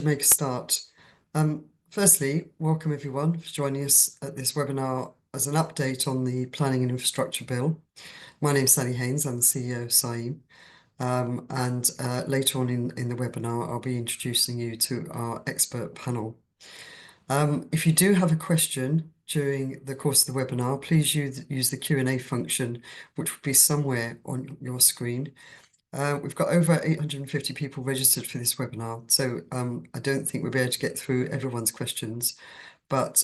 Make a start. Firstly, welcome everyone for joining us at this webinar as an update on the Planning and Infrastructure Bill. My name is Sally Haynes, I'm the CEO of CIEEM, and later on in the webinar I'll be introducing you to our expert panel. If you do have a question during the course of the webinar, please use the Q&A function, which will be somewhere on your screen. We've got over 850 people registered for this webinar, so I don't think we'll be able to get through everyone's questions, but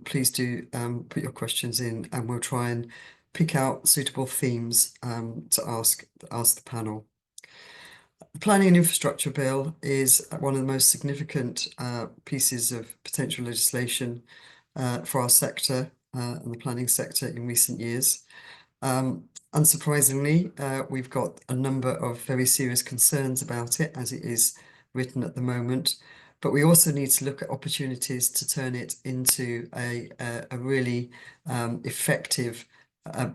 please do put your questions in and we'll try and pick out suitable themes to ask the panel. The Planning and Infrastructure Bill is one of the most significant pieces of potential legislation for our sector and the planning sector in recent years. Unsurprisingly, we've got a number of very serious concerns about it as it is written at the moment, but we also need to look at opportunities to turn it into a really effective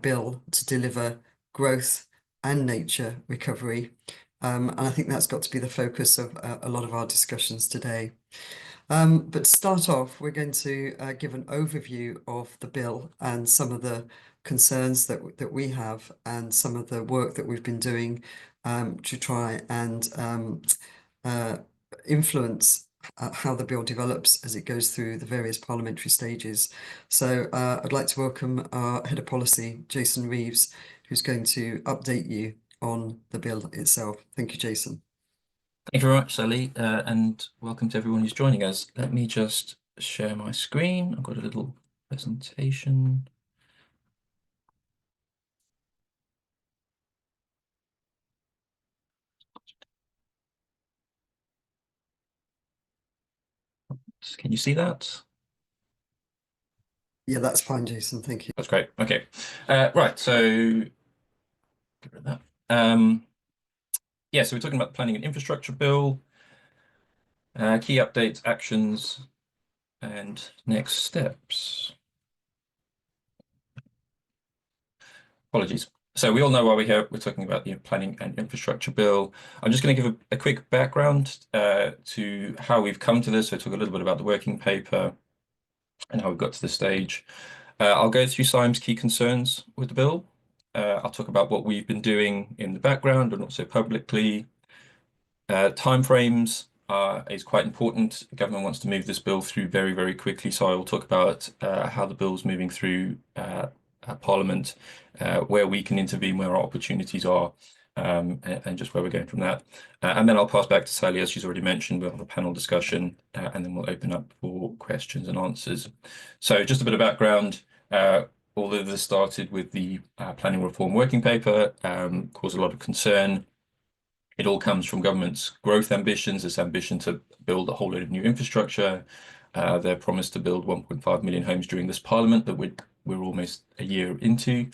bill to deliver growth and nature recovery. And I think that's got to be the focus of a lot of our discussions today. But to start off, we're going to give an overview of the bill and some of the concerns that we have and some of the work that we've been doing to try and influence how the bill develops as it goes through the various parliamentary stages. So I'd like to welcome our Head of Policy, Jason Reeves, who's going to update you on the bill itself. Thank you, Jason. Thank you very much, Sally, and welcome to everyone who's joining us. Let me just share my screen. I've got a little presentation. Can you see that? Yeah, that's fine, Jason. Thank you. That's great. Okay. Right. So get rid of that. Yeah, so we're talking about the Planning and Infrastructure Bill, key updates, actions, and next steps. Apologies. So we all know why we're here. We're talking about the Planning and Infrastructure Bill. I'm just going to give a quick background to how we've come to this. So talk a little bit about the working paper and how we've got to this stage. I'll go through CIEEM's key concerns with the bill. I'll talk about what we've been doing in the background and also publicly. Timeframes is quite important. The government wants to move this bill through very, very quickly. So I will talk about how the bill is moving through Parliament, where we can intervene, where our opportunities are, and just where we're going from that. And then I'll pass back to Sally, as she's already mentioned. We'll have a panel discussion, and then we'll open up for questions and answers. So just a bit of background. Although this started with the planning reform working paper, caused a lot of concern. It all comes from government's growth ambitions, this ambition to build a whole load of new infrastructure. Their promise to build 1.5 million homes during this Parliament that we're almost a year into.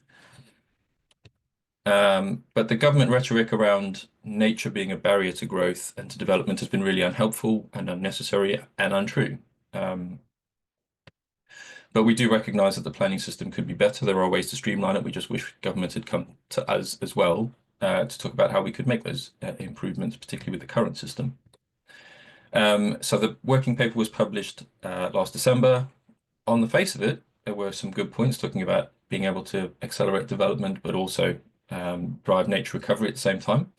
But the government rhetoric around nature being a barrier to growth and to development has been really unhelpful and unnecessary and untrue. But we do recognise that the planning system could be better. There are ways to streamline it. We just wish government had come to us as well to talk about how we could make those improvements, particularly with the current system. So the working paper was published last December. On the face of it, there were some good points talking about being able to accelerate development, but also drive nature recovery at the same time.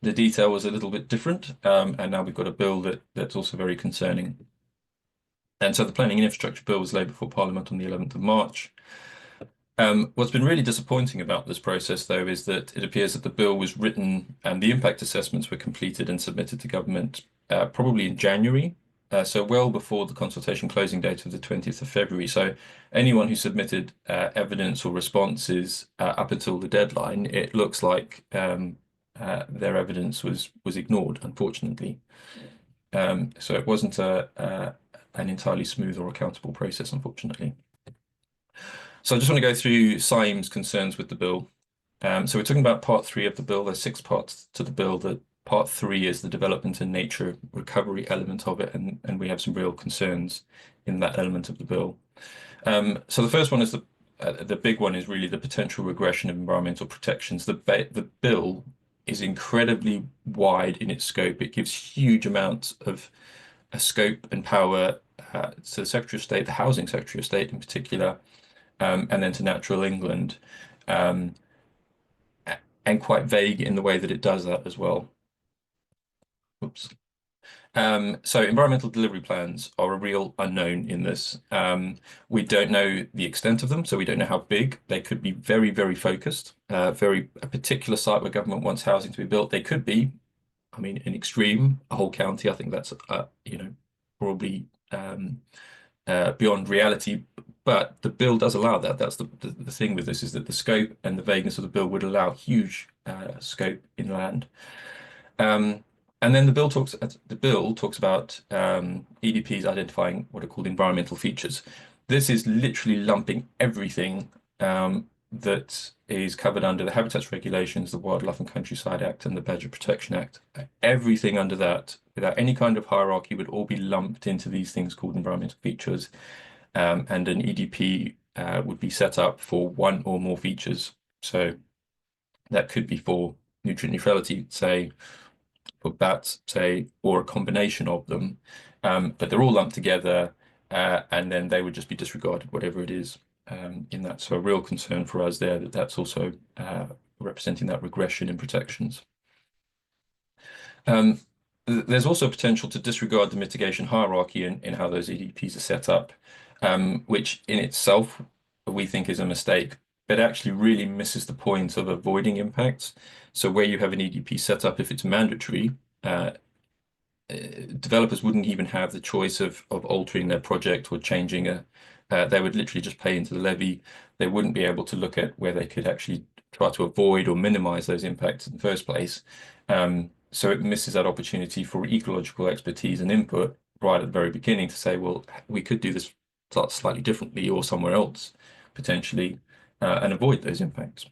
The detail was a little bit different, and now we've got a bill that's also very concerning. And so the Planning and Infrastructure Bill was laid before Parliament on the 11th of March. What's been really disappointing about this process, though, is that it appears that the bill was written and the impact assessments were completed and submitted to government probably in January, so well before the consultation closing date of the 20th of February. So anyone who submitted evidence or responses up until the deadline, it looks like their evidence was ignored, unfortunately. So it wasn't an entirely smooth or accountable process, unfortunately. So I just want to go through CIEEM's concerns with the bill. So we're talking about part 3 of the bill. There's 6 parts to the bill. Part 3 is the development and nature recovery element of it, and we have some real concerns in that element of the bill. So the first one is the big one is really the potential regression of environmental protections. The bill is incredibly wide in its scope. It gives huge amounts of a scope and power to the Secretary of State, the Housing Secretary of State in particular, and then to Natural England, um, and quite vague in the way that it does that as well. Oops. So environmental delivery plans are a real unknown in this. We don't know the extent of them, so we don't know how big. They could be very, very focused, a particular site where government wants housing to be built. They could be, I mean, in extreme, a whole county. I think that's, probably beyond reality. But the bill does allow that. That's the thing with this, is that the scope and the vagueness of the bill would allow huge scope inland. And then the bill talks about EDPs identifying what are called environmental features. This is literally lumping everything that is covered under the Habitats Regulations, the Wildlife and Countryside Act, and the Badger Protection Act. Everything under that, without any kind of hierarchy, would all be lumped into these things called environmental features. And an EDP would be set up for one or more features. So that could be for nutrient neutrality, say, for bats, say, or a combination of them. But they're all lumped together, and then they would just be disregarded, whatever it is in that. So a real concern for us there, that's also representing that regression in protections. There's also potential to disregard the mitigation hierarchy in how those EDPs are set up, which in itself we think is a mistake, but actually really misses the point of avoiding impacts. So where you have an EDP set up, if it's mandatory, developers wouldn't even have the choice of altering their project or changing they would literally just pay into the levy. They wouldn't be able to look at where they could actually try to avoid or minimize those impacts in the first place. So it misses that opportunity for ecological expertise and input right at the very beginning to say, well, we could do this slightly differently or somewhere else potentially, and avoid those impacts.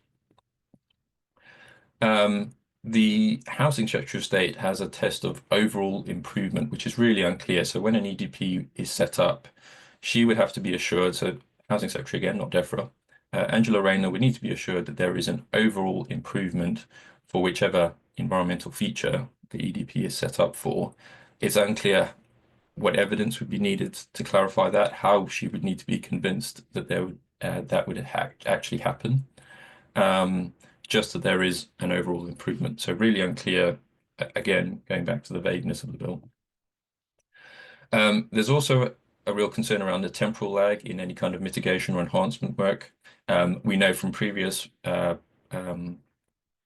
The Housing Secretary of State has a test of overall improvement, which is really unclear. So when an EDP is set up, she would have to be assured, so Housing Secretary again, not DEFRA, Angela Rayner would need to be assured that there is an overall improvement for whichever environmental feature the EDP is set up for. It's unclear what evidence would be needed to clarify that, how she would need to be convinced that that would actually happen. Just that there is an overall improvement. So really unclear, again, going back to the vagueness of the bill. There's also a real concern around the temporal lag in any kind of mitigation or enhancement work. We know from previous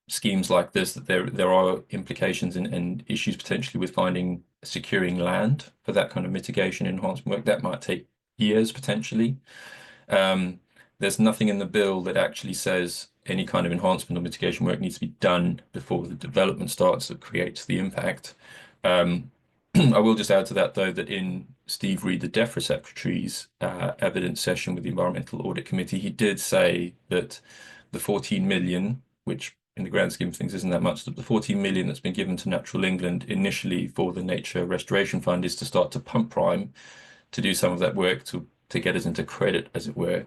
schemes like this that there are implications and issues potentially with securing land for that kind of mitigation enhancement work. That might take years potentially. There's nothing in the bill that actually says any kind of enhancement or mitigation work needs to be done before the development starts that creates the impact. I will just add to that, though, that in Steve Reed, the DEFRA Secretary's evidence session with the Environmental Audit Committee, he did say that the 14 million, which in the grand scheme of things isn't that much, the 14 million that's been given to Natural England initially for the Nature Restoration Fund is to start to pump prime to do some of that work to get us into credit, as it were.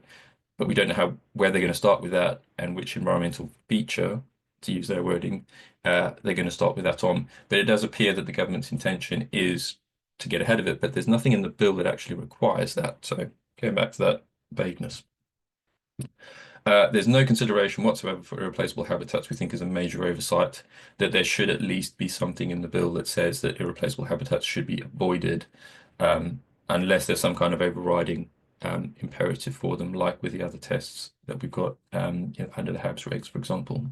But we don't know where they're going to start with that and which environmental feature, to use their wording, they're going to start with that on. But it does appear that the government's intention is to get ahead of it, but there's nothing in the bill that actually requires that. So going back to that vagueness. There's no consideration whatsoever for irreplaceable habitats. We think is a major oversight, that there should at least be something in the bill that says that irreplaceable habitats should be avoided unless there's some kind of overriding imperative for them, like with the other tests that we've got under the HABS regs, for example.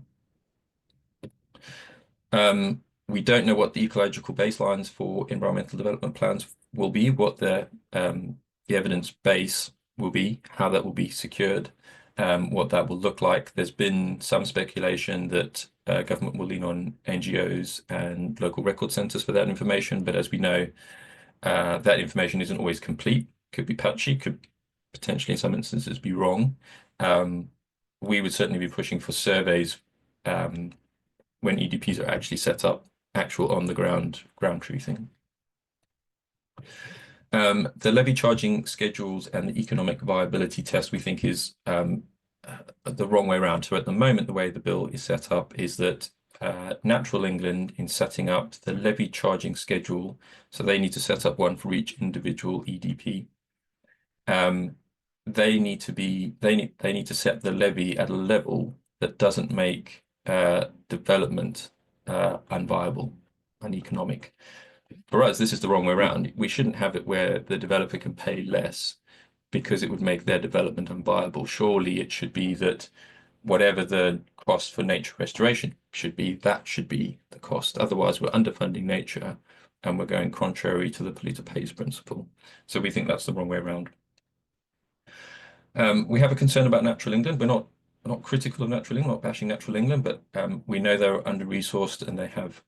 We don't know what the ecological baselines for environmental development plans will be, what the evidence base will be, how that will be secured, what that will look like. There's been some speculation that government will lean on NGOs and local record centres for that information, but as we know, that information isn't always complete, could be patchy, could potentially in some instances be wrong. We would certainly be pushing for surveys when EDPs are actually set up, actual on the ground truthing. The levy charging schedules and the economic viability test we think is the wrong way around. So at the moment, the way the bill is set up is that Natural England in setting up the levy charging schedule. So they need to set up one for each individual EDP. They need to set the levy at a level that doesn't make development unviable, uneconomic. For us, this is the wrong way around. We shouldn't have it where the developer can pay less because it would make their development unviable. Surely it should be that whatever the cost for nature restoration should be, that should be the cost. Otherwise, we're underfunding nature and we're going contrary to the polluter pays principle. So we think that's the wrong way around. We have a concern about Natural England. We're not critical of Natural England, not bashing Natural England, but we know they're under-resourced and they have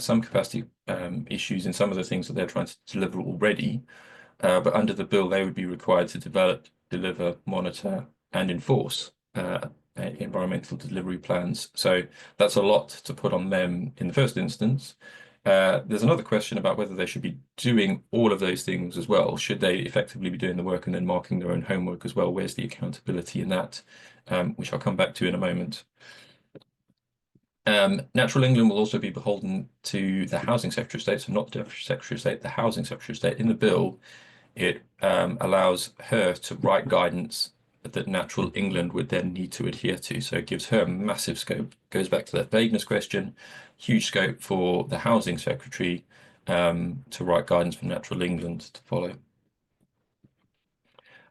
some capacity issues in some of the things that they're trying to deliver already. But under the bill, they would be required to develop, deliver, monitor, and enforce environmental delivery plans. So that's a lot to put on them in the first instance. There's another question about whether they should be doing all of those things as well. Should they effectively be doing the work and then marking their own homework as well? Where's the accountability in that? Which I'll come back to in a moment. Natural England will also be beholden to the Housing Secretary of State, so not the Secretary of State, the Housing Secretary of State. In the bill, it allows her to write guidance that Natural England would then need to adhere to. So it gives her massive scope. Goes back to that vagueness question, huge scope for the Housing Secretary to write guidance for Natural England to follow.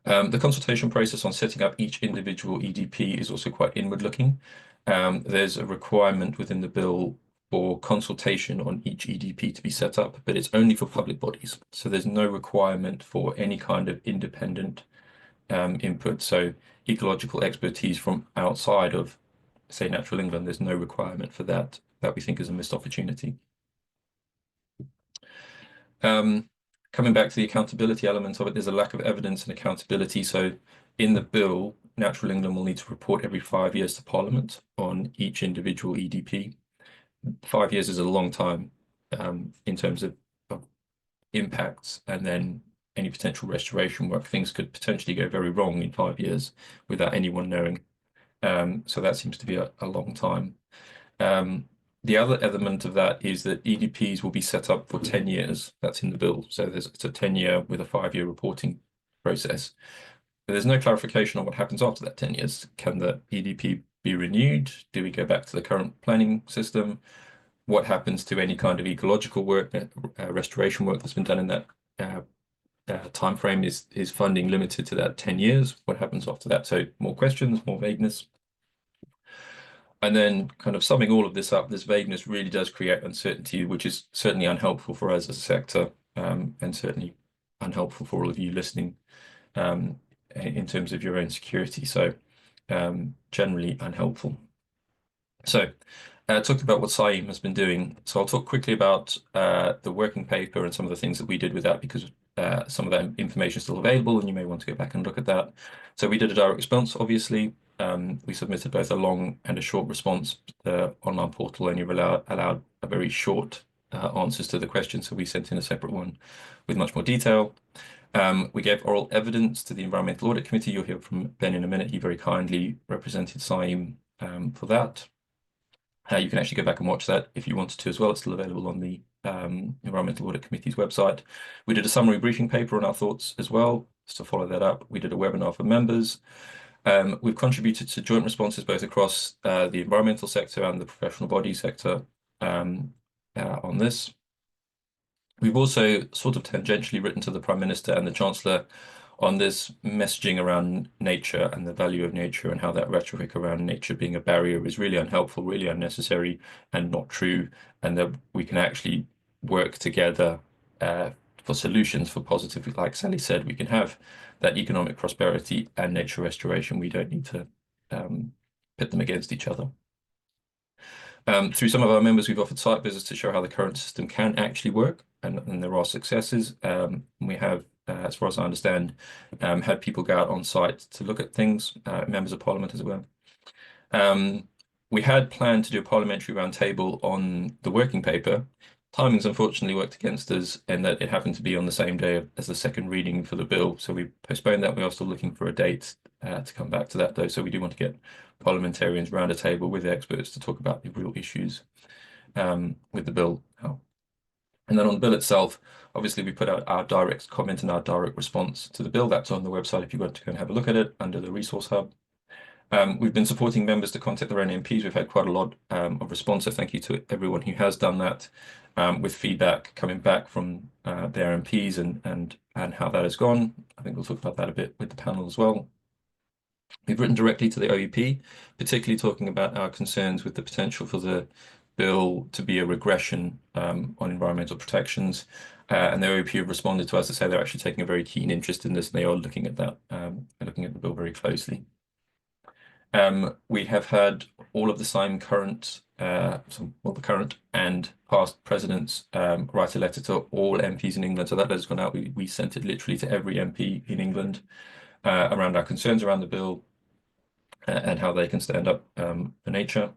The consultation process on setting up each individual EDP is also quite inward-looking. There's a requirement within the bill for consultation on each EDP to be set up, but it's only for public bodies. So there's no requirement for any kind of independent input. So ecological expertise from outside of, say, Natural England, there's no requirement for that. That we think is a missed opportunity. Coming back to the accountability element of it, there's a lack of evidence and accountability. So in the bill, Natural England will need to report every 5 years to Parliament on each individual EDP. 5 years is a long time in terms of impacts, and then any potential restoration work. Things could potentially go very wrong in 5 years without anyone knowing. So that seems to be a long time. The other element of that is that EDPs will be set up for 10 years. That's in the bill. So it's a 10-year with a 5-year reporting process. But there's no clarification on what happens after that 10 years. Can the EDP be renewed? Do we go back to the current planning system? What happens to any kind of ecological work, restoration work that's been done in that time frame? Is funding limited to that 10 years? What happens after that? So more questions, more vagueness. And then kind of summing all of this up, this vagueness really does create uncertainty, which is certainly unhelpful for us as a sector, and certainly unhelpful for all of you listening in terms of your own security. So generally unhelpful. So talked about what CIEEM has been doing. So I'll talk quickly about the working paper and some of the things that we did with that, because some of that information is still available and you may want to go back and look at that. So we did a direct response, obviously. We submitted both a long and a short response. The online portal only allowed a very short answers to the questions, so we sent in a separate one with much more detail. We gave oral evidence to the Environmental Audit Committee. You'll hear from Ben in a minute. He very kindly represented CIEEM for that. You can actually go back and watch that if you wanted to as well. It's still available on the Environmental Audit Committee's website. We did a summary briefing paper on our thoughts as well. Just to follow that up, we did a webinar for members. We've contributed to joint responses both across the environmental sector and the professional body sector on this. We've also sort of tangentially written to the Prime Minister and the Chancellor on this messaging around nature and the value of nature, and how that rhetoric around nature being a barrier is really unhelpful, really unnecessary, and not true, and that we can actually work together for solutions for positive, like Sally said, we can have that economic prosperity and nature restoration. We don't need to pit them against each other. Through some of our members, we've offered site visits to show how the current system can actually work, and there are successes. We have, as far as I understand, had people go out on site to look at things, members of Parliament as well. We had planned to do a parliamentary roundtable on the working paper. timings unfortunately worked against us in that it happened to be on the same day as the second reading for the bill. So we postponed that. We are still looking for a date to come back to that though. So we do want to get parliamentarians round a table with the experts to talk about the real issues with the bill. And then on the bill itself, obviously we put out our direct comment and our direct response to the bill. That's on the website if you want to go and have a look at it under the resource hub. We've been supporting members to contact their own MPs. We've had quite a lot of response, so thank you to everyone who has done that, with feedback coming back from their MPs and how that has gone. I think we'll talk about that a bit with the panel as well. We've written directly to the OEP, particularly talking about our concerns with the potential for the bill to be a regression on environmental protections. And the OEP have responded to us to say they're actually taking a very keen interest in this, and they are looking at that, looking at the bill very closely. We have had all of the same current, the current and past presidents write a letter to all MPs in England. So that letter's gone out. We sent it literally to every MP in England around our concerns around the bill and how they can stand up for nature.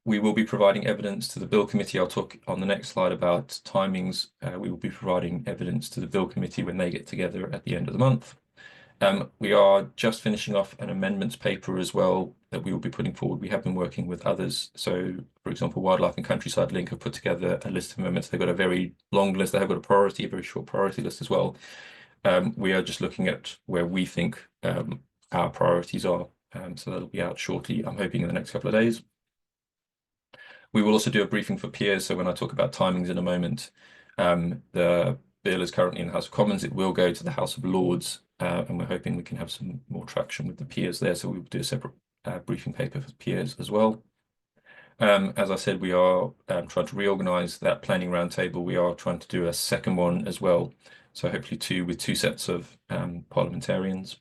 We will be providing evidence to the Bill Committee. I'll talk on the next slide about timings. We will be providing evidence to the Bill Committee when they get together at the end of the month. We are just finishing off an amendments paper as well that we will be putting forward. We have been working with others. So, for example, Wildlife and Countryside Link have put together a list of amendments. They've got a very long list. They have got a very short priority list as well. We are just looking at where we think our priorities are. So that'll be out shortly, I'm hoping in the next couple of days. We will also do a briefing for peers. So when I talk about timings in a moment, the bill is currently in the House of Commons. It will go to the House of Lords, and we're hoping we can have some more traction with the peers there. So we will do a separate briefing paper for peers as well. As I said, we are trying to reorganise that planning roundtable. We are trying to do a second one as well. So hopefully with two sets of parliamentarians.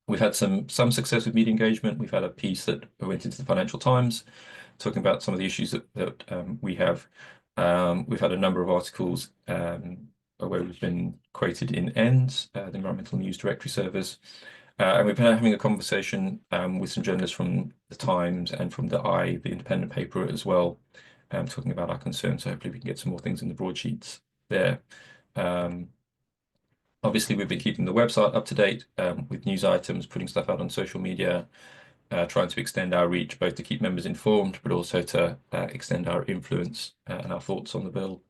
We've had some success with media engagement. We've had a piece that went into the Financial Times talking about some of the issues that we have. We've had a number of articles where we've been quoted in ENDS, the Environmental News Directory Service. And we've been having a conversation with some journalists from the Times and from the the independent paper as well, talking about our concerns. So hopefully we can get some more things in the broadsheets there. Obviously, we've been keeping the website up to date with news items, putting stuff out on social media, trying to extend our reach, both to keep members informed, but also to extend our influence and our thoughts on the bill.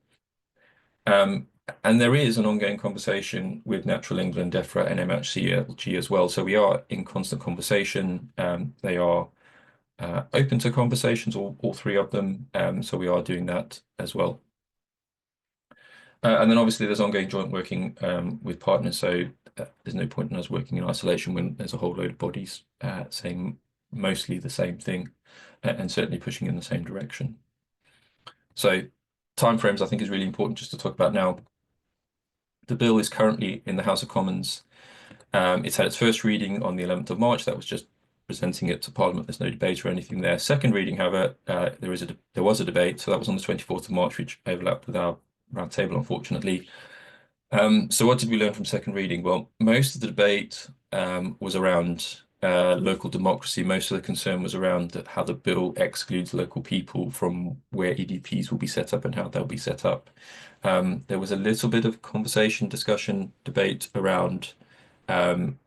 And there is an ongoing conversation with Natural England, DEFRA, and MHCLG as well. So we are in constant conversation. They are open to conversations, all three of them. So we are doing that as well. And then obviously there's ongoing joint working with partners. So there's no point in us working in isolation when there's a whole load of bodies saying mostly the same thing and certainly pushing in the same direction. So timeframes I think is really important just to talk about now. The bill is currently in the House of Commons. It's had its first reading on the 11th of March. That was just presenting it to Parliament. There's no debate or anything there. Second reading, however, there was a debate. So that was on the 24th of March, which overlapped with our round table, unfortunately. So what did we learn from second reading? Well, most of the debate was around local democracy. Most of the concern was around how the bill excludes local people from where EDPs will be set up and how they'll be set up. There was a little bit of conversation, discussion, debate around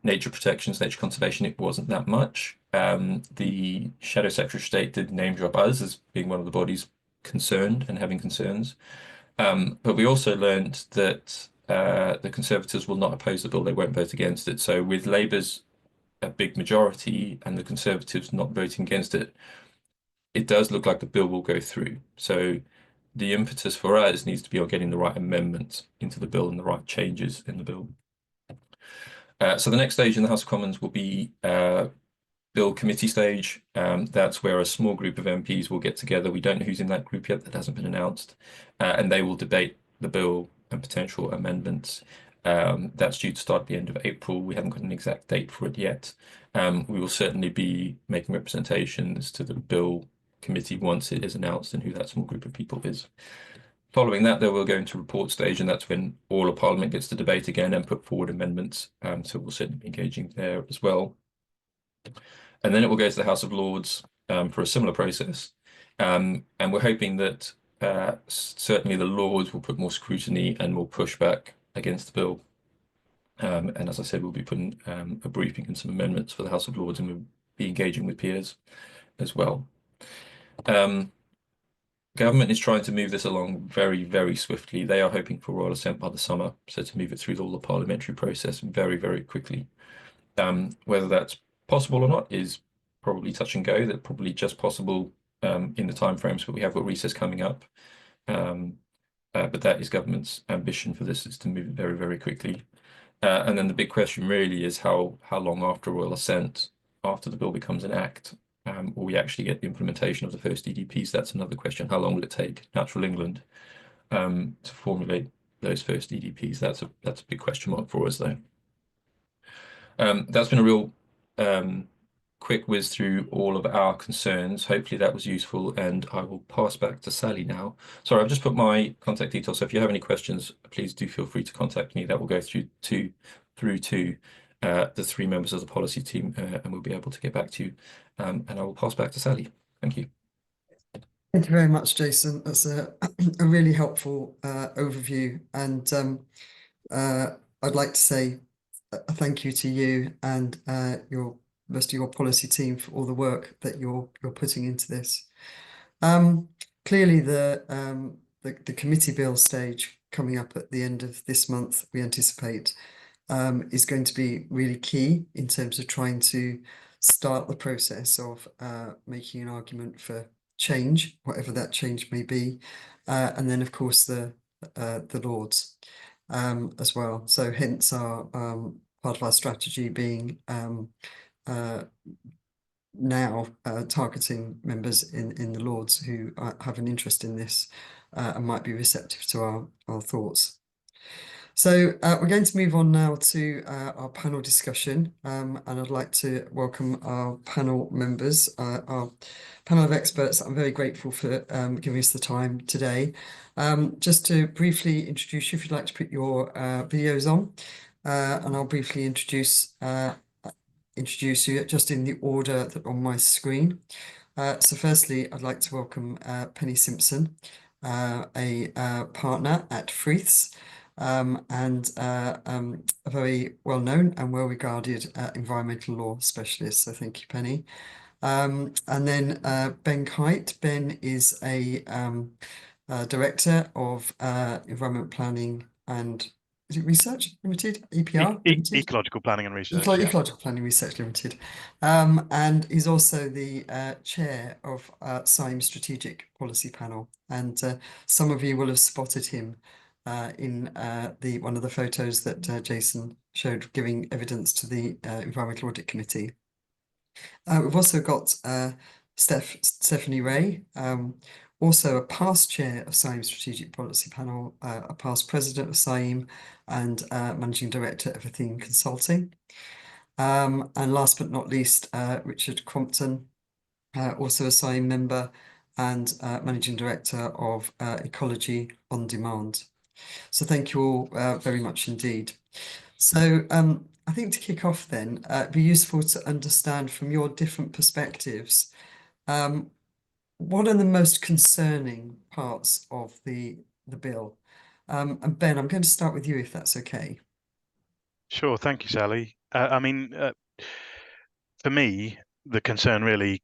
nature protections, nature conservation. It wasn't that much. The Shadow Secretary of State did name drop us as being one of the bodies concerned and having concerns. But we also learned that the Conservatives will not oppose the bill. They won't vote against it. So with Labour's a big majority and the Conservatives not voting against it, it does look like the bill will go through. So the impetus for us needs to be on getting the right amendments into the bill and the right changes in the bill. So the next stage in the House of Commons will be bill committee stage. That's where a small group of MPs will get together. We don't know who's in that group yet. That hasn't been announced. And they will debate the bill and potential amendments. That's due to start at the end of April. We haven't got an exact date for it yet. We will certainly be making representations to the bill committee once it is announced and who that small group of people is. Following that, they will go into report stage, and that's when all of Parliament gets to debate again and put forward amendments. So we'll certainly be engaging there as well. And then it will go to the House of Lords for a similar process. And we're hoping that certainly the Lords will put more scrutiny and more pushback against the bill. And as I said, we'll be putting a briefing and some amendments for the House of Lords, and we'll be engaging with peers as well. Government is trying to move this along very, very swiftly. They are hoping for royal assent by the summer, so to move it through all the parliamentary process very, very quickly. Whether that's possible or not is probably touch and go. They're probably just possible in the timeframes, but we have got recess coming up. But that is government's ambition for this, is to move it very, very quickly. And then the big question really is how long after royal assent, after the bill becomes an act, will we actually get the implementation of the first EDPs? That's another question. How long will it take Natural England to formulate those first EDPs? That's a big question mark for us, though. That's been a real quick whiz through all of our concerns. Hopefully that was useful, and I will pass back to Sally now. Sorry, I've just put my contact details, so if you have any questions, please do feel free to contact me. That will go through to the three members of the policy team, and we'll be able to get back to you. And I will pass back to Sally. Thank you. Thank you very much, Jason. That's a really helpful overview, and I'd like to say a thank you to you and your rest of your policy team for all the work that you're putting into this. Clearly, the committee bill stage coming up at the end of this month, we anticipate, is going to be really key in terms of trying to start the process of making an argument for change, whatever that change may be, and then of course the Lords as well. So hence our part of our strategy being now targeting members in the Lords who have an interest in this and might be receptive to our thoughts. So we're going to move on now to our panel discussion, and I'd like to welcome our panel members, our panel of experts. I'm very grateful for giving us the time today. Just to briefly introduce you, if you'd like to put your videos on, and I'll briefly introduce you just in the order that on my screen. So firstly, I'd like to welcome Penny Simpson, a partner at Freeths, and a very well-known and well-regarded environmental law specialist. So thank you, Penny. And then Ben Kite. Ben is a director of Environment Planning and is it Research Limited, EPR Limited? Ecological Planning and Research. Yeah. Ecological Planning Research Limited. And he's also the chair of CIEEM Strategic Policy Panel. And some of you will have spotted him in one of the photos that Jason showed, giving evidence to the Environmental Audit Committee. We've also got Stephanie Ray, also a past chair of CIEEM Strategic Policy Panel, a past president of CIEEM, and managing director of Athene Consulting. And last but not least, Richard Crompton, also a CIEEM member and managing director of Ecology on Demand. So thank you all very much indeed. So I think to kick off then, it'd be useful to understand from your different perspectives, what are the most concerning parts of the bill? And Ben, I'm going to start with you if that's okay. Sure, thank you, Sally. For me, the concern really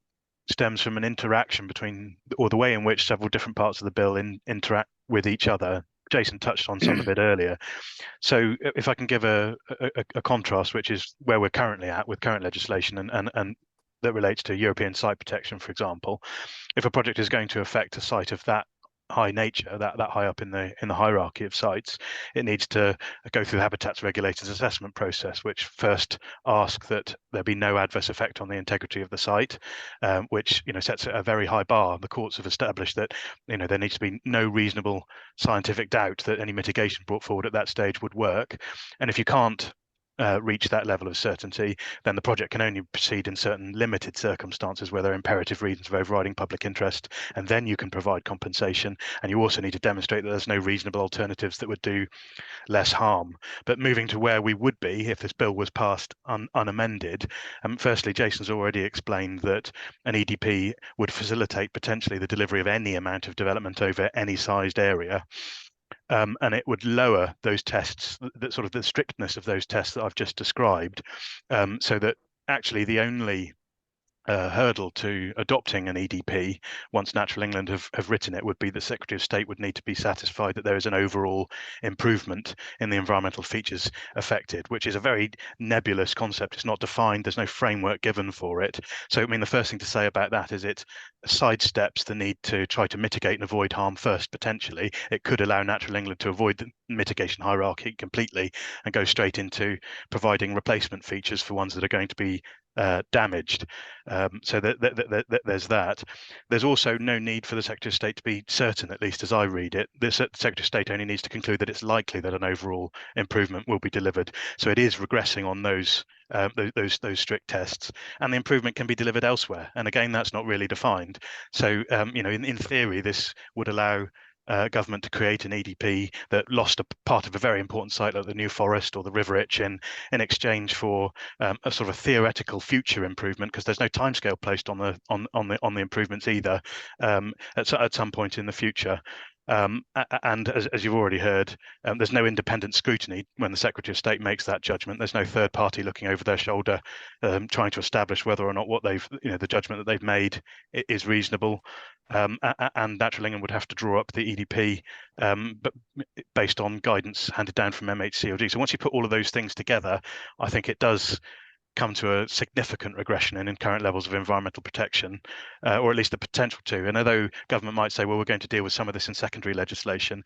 stems from an interaction between, or the way in which several different parts of the bill interact with each other. Jason touched on some of it earlier. So if I can give a contrast, which is where we're currently at with current legislation and that relates to European site protection, for example. If a project is going to affect a site of that high nature, that high up in the hierarchy of sites, it needs to go through the Habitats Regulators assessment process, which first asks that there be no adverse effect on the integrity of the site, which sets a very high bar. The courts have established that there needs to be no reasonable scientific doubt that any mitigation brought forward at that stage would work, and if you can't reach that level of certainty, then the project can only proceed in certain limited circumstances where there are imperative reasons of overriding public interest, and then you can provide compensation. And you also need to demonstrate that there's no reasonable alternatives that would do less harm. But moving to where we would be if this bill was passed unamended, firstly, Jason's already explained that an EDP would facilitate potentially the delivery of any amount of development over any sized area. And it would lower those tests, that sort of the strictness of those tests that I've just described, so that actually the only hurdle to adopting an EDP once Natural England have written it would be the Secretary of State would need to be satisfied that there is an overall improvement in the environmental features affected, which is a very nebulous concept. It's not defined. There's no framework given for it. So I mean, the first thing to say about that is it sidesteps the need to try to mitigate and avoid harm first, potentially. It could allow Natural England to avoid the mitigation hierarchy completely and go straight into providing replacement features for ones that are going to be damaged. So there's that. There's also no need for the Secretary of State to be certain, at least as I read it. The Secretary of State only needs to conclude that it's likely that an overall improvement will be delivered. So it is regressing on those strict tests, and the improvement can be delivered elsewhere. And again, that's not really defined. So in theory, this would allow government to create an EDP that lost a part of a very important site like the New Forest or the River Itchen in exchange for a sort of theoretical future improvement, because there's no timescale placed on the improvements either, at some point in the future. And as you've already heard, there's no independent scrutiny when the Secretary of State makes that judgment. There's no third party looking over their shoulder, trying to establish whether or not what the judgment that they've made is reasonable. And Natural England would have to draw up the EDP, but based on guidance handed down from MHCLG. So once you put all of those things together, I think it does come to a significant regression in current levels of environmental protection, or at least the potential to. And although government might say, well, we're going to deal with some of this in secondary legislation,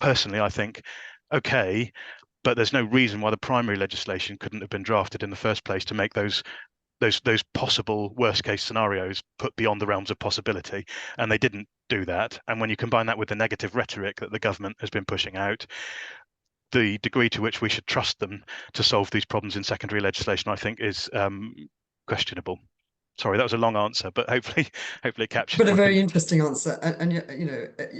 personally, I think, okay, but there's no reason why the primary legislation couldn't have been drafted in the first place to make those possible worst case scenarios put beyond the realms of possibility, and they didn't do that. And when you combine that with the negative rhetoric that the government has been pushing out, the degree to which we should trust them to solve these problems in secondary legislation, I think, is questionable. Sorry, that was a long answer, but hopefully it captures. But a very interesting answer, and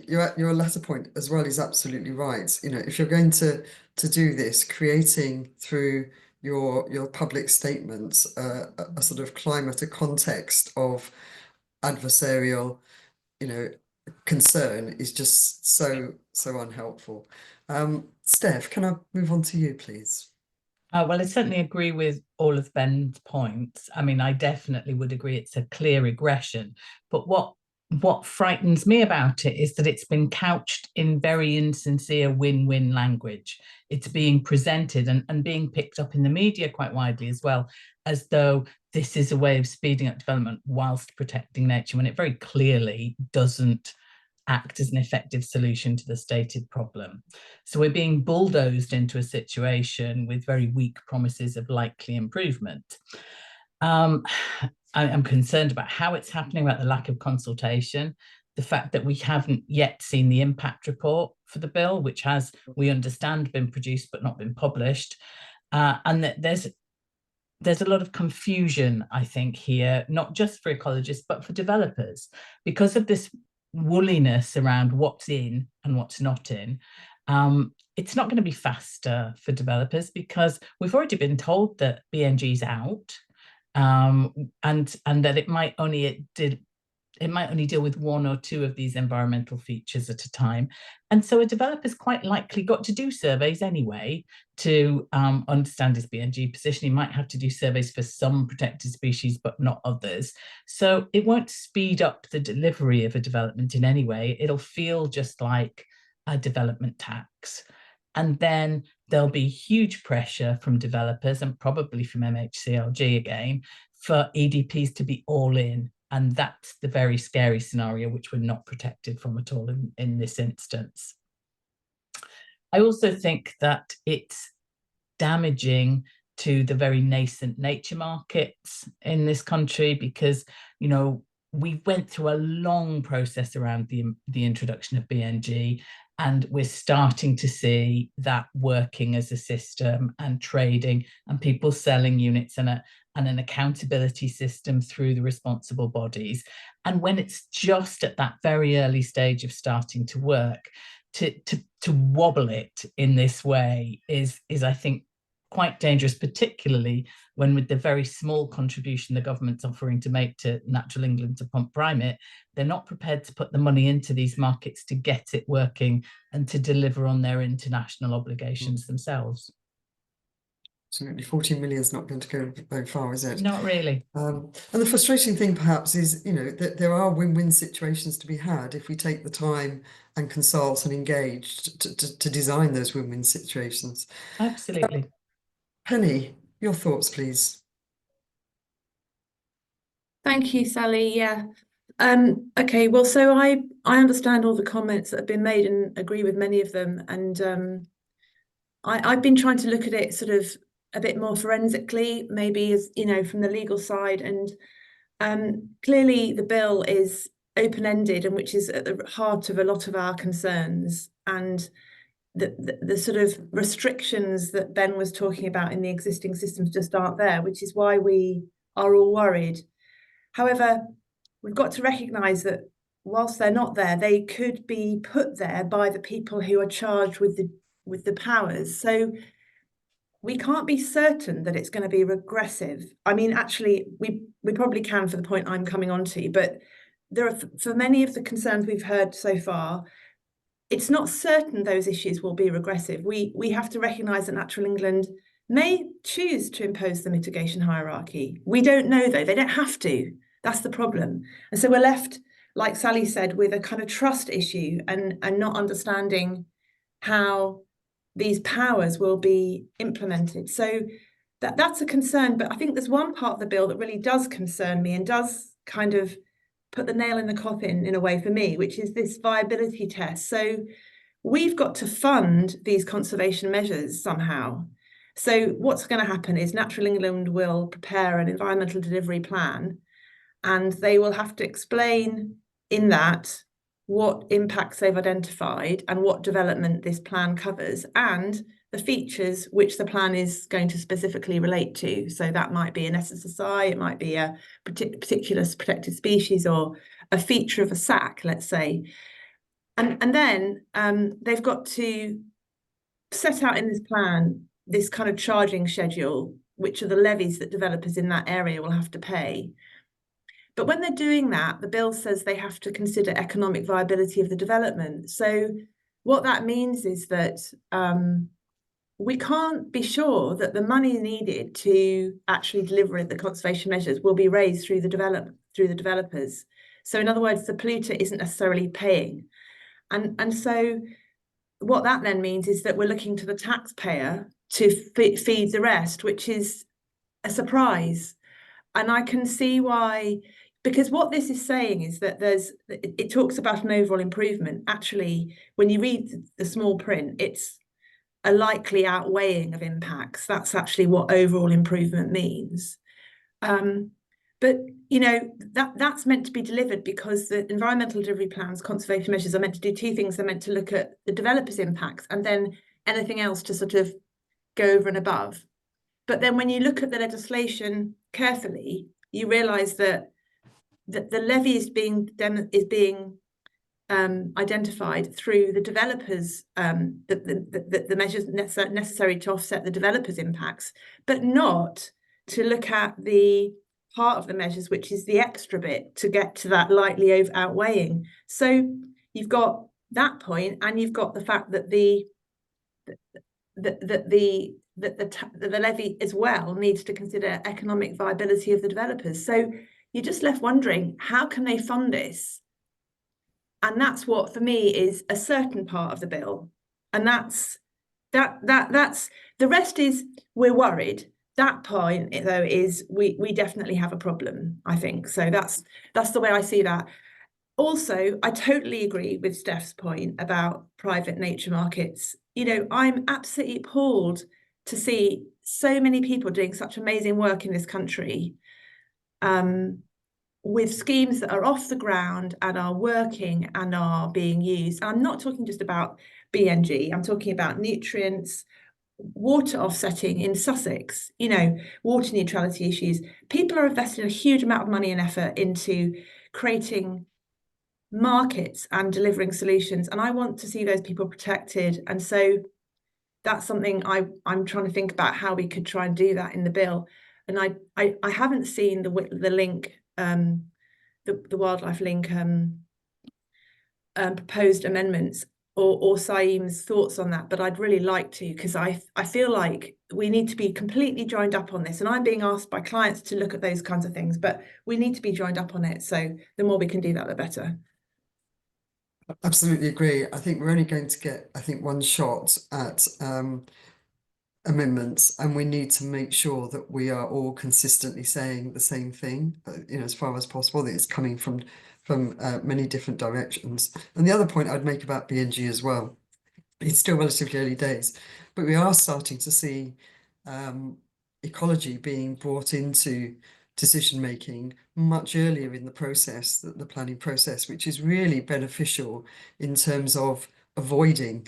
your latter point as well is absolutely right. If you're going to do this, creating through your public statements a sort of climate, a context of adversarial, concern is just so unhelpful. Steph, can I move on to you, please? Well, I certainly agree with all of Ben's points. I mean, I definitely would agree it's a clear regression. But what frightens me about it is that it's been couched in very insincere win-win language. It's being presented and being picked up in the media quite widely as well, as though this is a way of speeding up development whilst protecting nature, when it very clearly doesn't act as an effective solution to the stated problem. So we're being bulldozed into a situation with very weak promises of likely improvement. I'm concerned about how it's happening, about the lack of consultation, the fact that we haven't yet seen the impact report for the bill, which has, we understand, been produced but not been published, and that there's a lot of confusion, I think, here, not just for ecologists, but for developers, because of this woolliness around what's in and what's not in. It's not going to be faster for developers because we've already been told that BNG's out, and that it might only deal with one or two of these environmental features at a time. And so a developer's quite likely got to do surveys anyway to understand his BNG position. He might have to do surveys for some protected species, but not others. So it won't speed up the delivery of a development in any way. It'll feel just like a development tax. And then there'll be huge pressure from developers and probably from MHCLG again for EDPs to be all in. And that's the very scary scenario, which we're not protected from at all in this instance. I also think that it's damaging to the very nascent nature markets in this country because, we went through a long process around the introduction of BNG, And we're starting to see that working as a system, and trading, and people selling units, and an accountability system through the responsible bodies. And when it's just at that very early stage of starting to work, to wobble it in this way is I think quite dangerous, particularly when, with the very small contribution the government's offering to make to Natural England to pump prime it, they're not prepared to put the money into these markets to get it working and to deliver on their international obligations themselves. Absolutely, 14 million is not going to go very far, is it? Not really. And the frustrating thing perhaps is, that there are win-win situations to be had if we take the time and consult and engage to design those win-win situations. Absolutely. Penny, your thoughts, please. Thank you, Sally. Yeah. Okay, well, so I understand all the comments that have been made and agree with many of them. And I've been trying to look at it sort of a bit more forensically, maybe, as from the legal side. And clearly the bill is open-ended, and which is at the heart of a lot of our concerns. And the sort of restrictions that Ben was talking about in the existing systems just aren't there, which is why we are all worried. However, we've got to recognise that whilst they're not there, they could be put there by the people who are charged with the powers. So we can't be certain that it's going to be regressive. I mean, actually, we probably can for the point I'm coming on to, but there are, for many of the concerns we've heard so far, it's not certain those issues will be regressive. We have to recognise that Natural England may choose to impose the mitigation hierarchy. We don't know, though. They don't have to. That's the problem. And so we're left, like Sally said, with a kind of trust issue and not understanding how these powers will be implemented. So that's a concern. But I think there's one part of the bill that really does concern me and does kind of put the nail in the coffin in a way for me, which is this viability test. So we've got to fund these conservation measures somehow. So what's going to happen is Natural England will prepare an environmental delivery plan, and they will have to explain in that what impacts they've identified and what development this plan covers, and the features which the plan is going to specifically relate to. So that might be an SSSI, it might be a particular protected species, or a feature of a SAC, let's say. And then they've got to set out in this plan this kind of charging schedule, which are the levies that developers in that area will have to pay. But when they're doing that, the bill says they have to consider economic viability of the development. So what that means is that we can't be sure that the money needed to actually deliver the conservation measures will be raised through the developers. So in other words, the polluter isn't necessarily paying. And so what that then means is that we're looking to the taxpayer to feed the rest, which is a surprise. And I can see why, because what this is saying is that it talks about an overall improvement. Actually, when you read the small print, it's a likely outweighing of impacts. That's actually what overall improvement means. But that's meant to be delivered because the environmental delivery plans, conservation measures, are meant to do two things. They're meant to look at the developers' impacts and then anything else to sort of go over and above. But then when you look at the legislation carefully, you realise that the levy is being identified through the developers, the measures necessary to offset the developers' impacts, but not to look at the part of the measures, which is the extra bit to get to that lightly outweighing. So you've got that point, and you've got the fact that the levy as well needs to consider economic viability of the developers. So you're just left wondering, how can they fund this? And that's what, for me, is a certain part of the bill. And that's the rest is, we're worried. That point, though, is we definitely have a problem, I think. So that's the way I see that. Also, I totally agree with Steph's point about private nature markets. I'm absolutely appalled to see so many people doing such amazing work in this country, with schemes that are off the ground and are working and are being used. And I'm not talking just about BNG, I'm talking about nutrients, water offsetting in Sussex, you know, water neutrality issues. People are investing a huge amount of money and effort into creating markets and delivering solutions. And I want to see those people protected. And so that's something I'm trying to think about how we could try and do that in the bill. And I haven't seen the link, the wildlife link proposed amendments or CIEEM's thoughts on that, but I'd really like to, because I feel like we need to be completely joined up on this. And I'm being asked by clients to look at those kinds of things, but we need to be joined up on it. So the more we can do that, the better. Absolutely agree. I think we're only going to get, I think, one shot at amendments, and we need to make sure that we are all consistently saying the same thing, you know, as far as possible, that it's coming from many different directions. And the other point I'd make about BNG as well, it's still relatively early days, but we are starting to see ecology being brought into decision making much earlier in the process, the planning process, which is really beneficial in terms of avoiding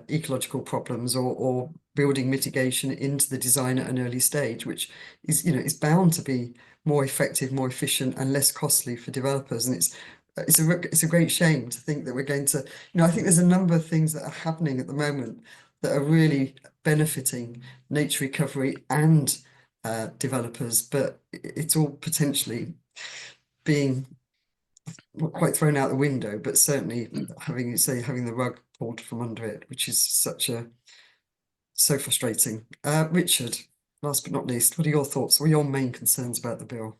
ecological problems or building mitigation into the design at an early stage, which is, you know, is bound to be more effective, more efficient, and less costly for developers. And it's a great shame to think that we're going to, you know, I think there's a number of things that are happening at the moment that are really benefiting nature recovery and developers, but it's all potentially being not quite thrown out the window, but certainly having the rug pulled from under it, which is so frustrating. Richard, last but not least, what are your thoughts? What are your main concerns about the bill?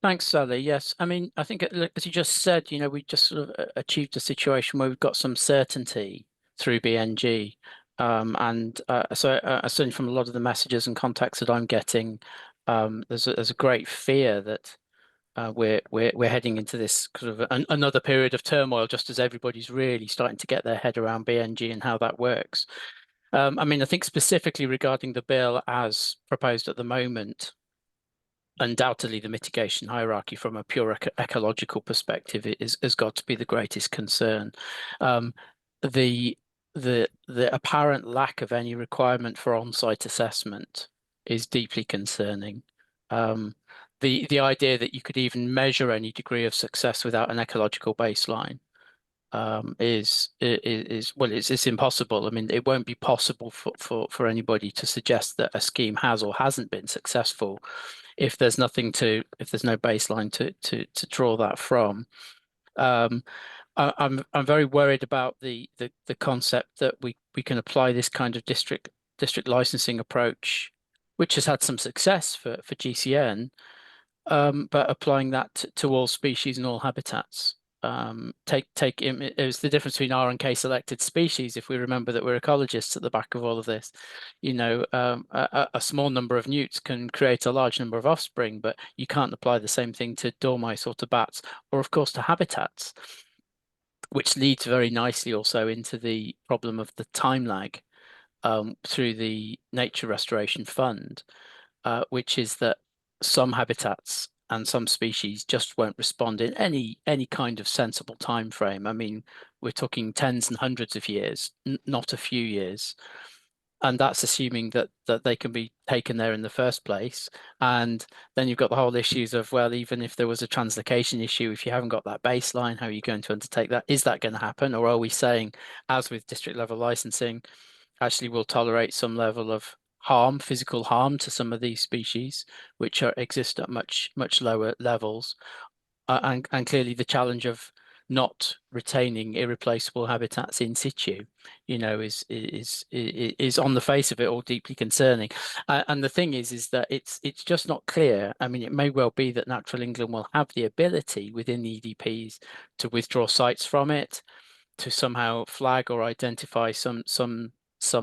Thanks, Sally. Yes, I mean, I think as you just said, you know, we just sort of achieved a situation where we've got some certainty through BNG. And certainly from a lot of the messages and contacts that I'm getting, there's a great fear that we're heading into this sort of another period of turmoil, just as everybody's really starting to get their head around BNG and how that works. I mean, I think specifically regarding the bill as proposed at the moment, undoubtedly the mitigation hierarchy from a pure ecological perspective has got to be the greatest concern. The apparent lack of any requirement for on-site assessment is deeply concerning. The idea that you could even measure any degree of success without an ecological baseline is well, it's impossible. I mean, it won't be possible for anybody to suggest that a scheme has or hasn't been successful if there's no baseline to draw that from. I'm very worried about the concept that we can apply this kind of district licensing approach, which has had some success for GCN, but applying that to all species and all habitats. It was the difference between R and K selected species. If we remember that we're ecologists at the back of all of this, you know, a small number of newts can create a large number of offspring, but you can't apply the same thing to dormice or to bats, or of course to habitats, which leads very nicely also into the problem of the time lag through the Nature Restoration Fund, which is that some habitats and some species just won't respond in any kind of sensible time frame. I mean, we're talking tens and hundreds of years, not a few years. And that's assuming that they can be taken there in the first place. And then you've got the whole issues of, well, even if there was a translocation issue, if you haven't got that baseline, how are you going to undertake that? Is that going to happen? Or are we saying, as with district level licensing, actually we'll tolerate some level of harm, physical harm to some of these species, which exist at much lower levels, and clearly the challenge of not retaining irreplaceable habitats in situ, you know, is on the face of it all deeply concerning. And the thing is that it's just not clear. I mean, it may well be that Natural England will have the ability within the EDPs to withdraw sites from it, to somehow flag or identify some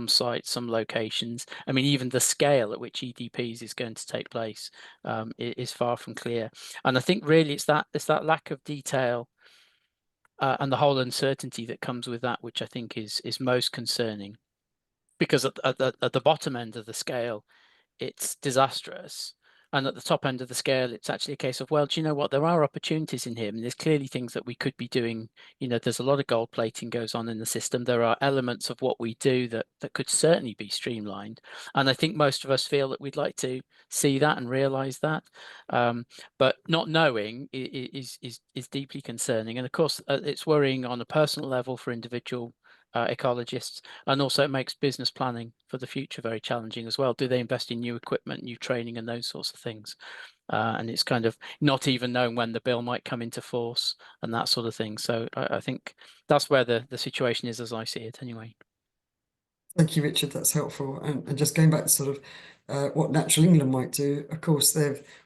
sites, some locations. I mean, even the scale at which EDPs is going to take place is far from clear. And I think really it's that lack of detail and the whole uncertainty that comes with that, which I think is most concerning. Because at the bottom end of the scale, it's disastrous. And at the top end of the scale, it's actually a case of, well, do you know what? There are opportunities in here, and there's clearly things that we could be doing. You know, there's a lot of gold plating goes on in the system. There are elements of what we do that could certainly be streamlined. And I think most of us feel that we'd like to see that and realize that. But not knowing is deeply concerning. And of course, it's worrying on a personal level for individual ecologists, and also it makes business planning for the future very challenging as well. Do they invest in new equipment, new training, and those sorts of things? And it's kind of not even knowing when the bill might come into force and that sort of thing. So I think that's where the situation is, as I see it anyway. Thank you, Richard. That's helpful. And just going back to sort of what Natural England might do, of course,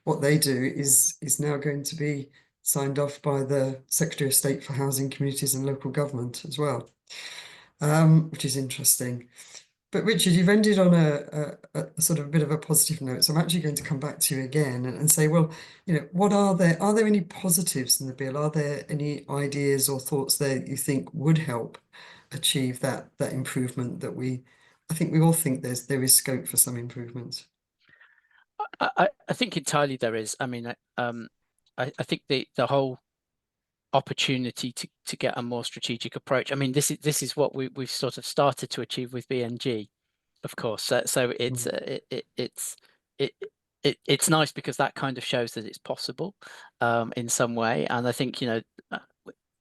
what they do is now going to be signed off by the Secretary of State for Housing, Communities and Local Government as well, which is interesting. But Richard, you've ended on a sort of a bit of a positive note. So I'm actually going to come back to you again and say, well, you know, what are there any positives in the bill? Are there any ideas or thoughts there that you think would help achieve that improvement that I think we all think there is scope for some improvements? I think entirely there is. I mean, I think the whole opportunity to get a more strategic approach. I mean, this is what we've sort of started to achieve with BNG, of course. So it's nice because that kind of shows that it's possible in some way. And I think, you know,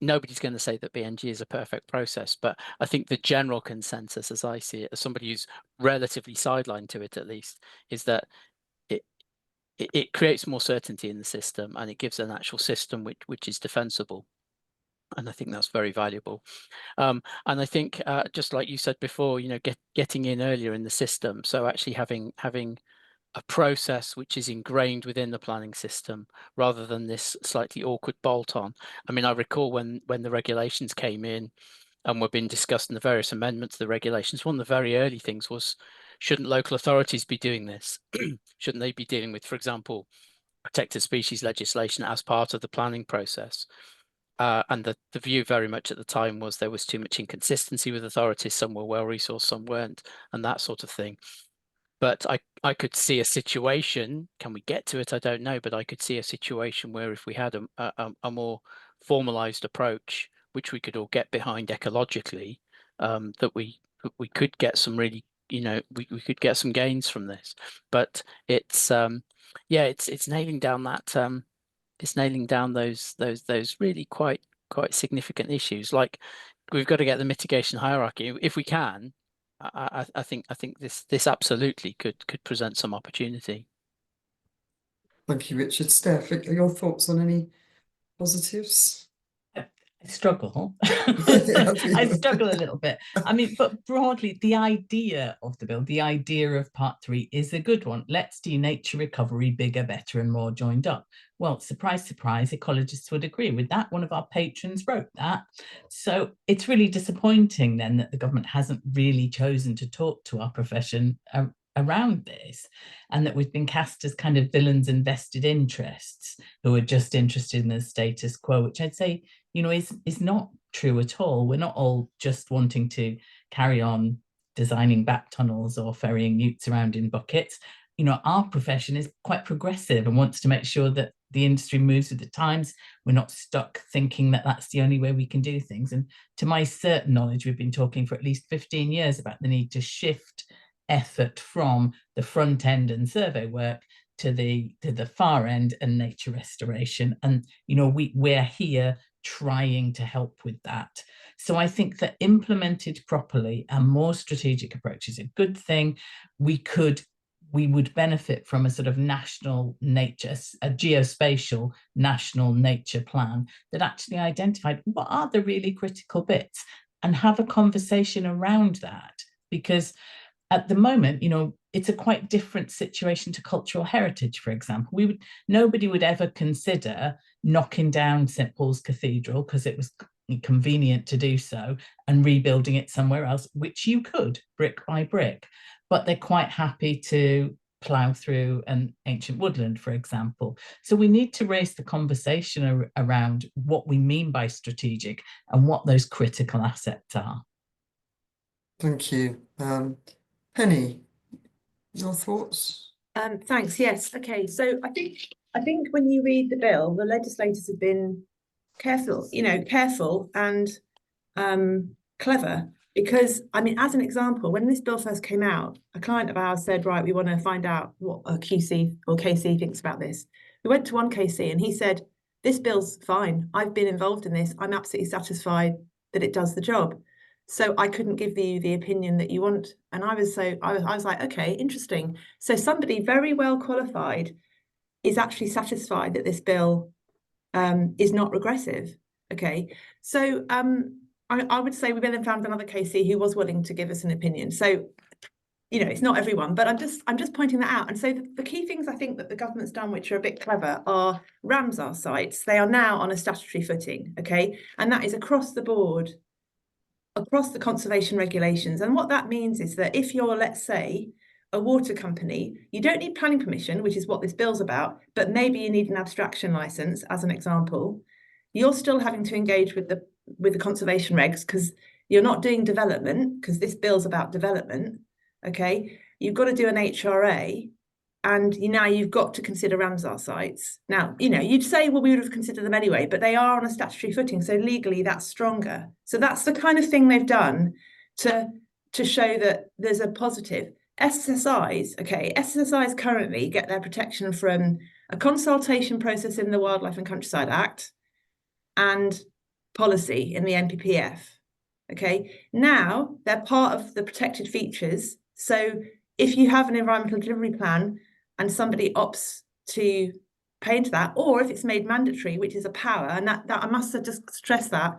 nobody's going to say that BNG is a perfect process, but I think the general consensus, as I see it, as somebody who's relatively sidelined to it at least, is that it creates more certainty in the system, and it gives an actual system which is defensible. And I think that's very valuable. And I think, just like you said before, you know, getting in earlier in the system. So actually having a process which is ingrained within the planning system rather than this slightly awkward bolt on. I mean, I recall when the regulations came in and were being discussed in the various amendments to the regulations, one of the very early things was, shouldn't local authorities be doing this? Shouldn't they be dealing with, for example, protected species legislation as part of the planning process? And the view very much at the time was there was too much inconsistency with authorities. Some were well resourced, some weren't, and that sort of thing. But I could see a situation, can we get to it? I don't know, but I could see a situation where if we had a more formalized approach, which we could all get behind ecologically, that we could get some really, you know, we could get some gains from this. But it's yeah, it's nailing down that it's nailing down those really quite significant issues. Like, we've got to get the mitigation hierarchy if we can. I think this absolutely could present some opportunity. Thank you, Richard. Steph, are your thoughts on any positives? I struggle. I struggle a little bit. I mean, but broadly, the idea of the bill, the idea of part 3 is a good one. Let's do nature recovery bigger, better, and more joined up. Well, surprise, surprise, ecologists would agree with that. One of our patrons wrote that. So it's really disappointing then that the government hasn't really chosen to talk to our profession around this, and that we've been cast as kind of villains and vested interests who are just interested in the status quo, which I'd say, you know, is not true at all. We're not all just wanting to carry on designing back tunnels or ferrying newts around in buckets. You know, our profession is quite progressive and wants to make sure that the industry moves with the times. We're not stuck thinking that that's the only way we can do things. And to my certain knowledge, we've been talking for at least 15 years about the need to shift effort from the front end and survey work to the far end and nature restoration. And, you know, we're here trying to help with that. So I think that implemented properly, a more strategic approach is a good thing. We would benefit from a sort of national nature, a geospatial national nature plan that actually identified what are the really critical bits and have a conversation around that. Because at the moment, you know, it's a quite different situation to cultural heritage, for example. Nobody would ever consider knocking down St. Paul's Cathedral because it was convenient to do so and rebuilding it somewhere else, which you could, brick by brick. But they're quite happy to plough through an ancient woodland, for example. So we need to raise the conversation around what we mean by strategic and what those critical assets are. Thank you. Penny, your thoughts? Thanks. Yes. Okay. So I think when you read the bill, the legislators have been careful, careful and clever. Because I mean, as an example, when this bill first came out, a client of ours said, right, we want to find out what a QC or KC thinks about this. We went to one KC and he said, this bill's fine. I've been involved in this. I'm absolutely satisfied that it does the job. So I couldn't give you the opinion that you want. And I was like, okay, interesting. So somebody very well qualified is actually satisfied that this bill is not regressive. Okay. So I would say we then found another KC who was willing to give us an opinion. So, it's not everyone, but I'm just pointing that out. And so the key things I think that the government's done, which are a bit clever, are Ramsar sites. They are now on a statutory footing, okay? And that is across the board, across the conservation regulations. And what that means is that if you're, let's say, a water company, you don't need planning permission, which is what this bill's about, but maybe you need an abstraction license, as an example. You're still having to engage with the conservation regs because you're not doing development, because this bill's about development. Okay, you've got to do an HRA, and now you've got to consider Ramsar sites. Now, you'd say, well, we would have considered them anyway, but they are on a statutory footing, so legally that's stronger. So that's the kind of thing they've done to show that there's a positive. SSIs currently get their protection from a consultation process in the Wildlife and Countryside Act and policy in the NPPF. Okay, now they're part of the protected features. So if you have an environmental delivery plan and somebody opts to pay into that, or if it's made mandatory, which is a power, and that I must just stress that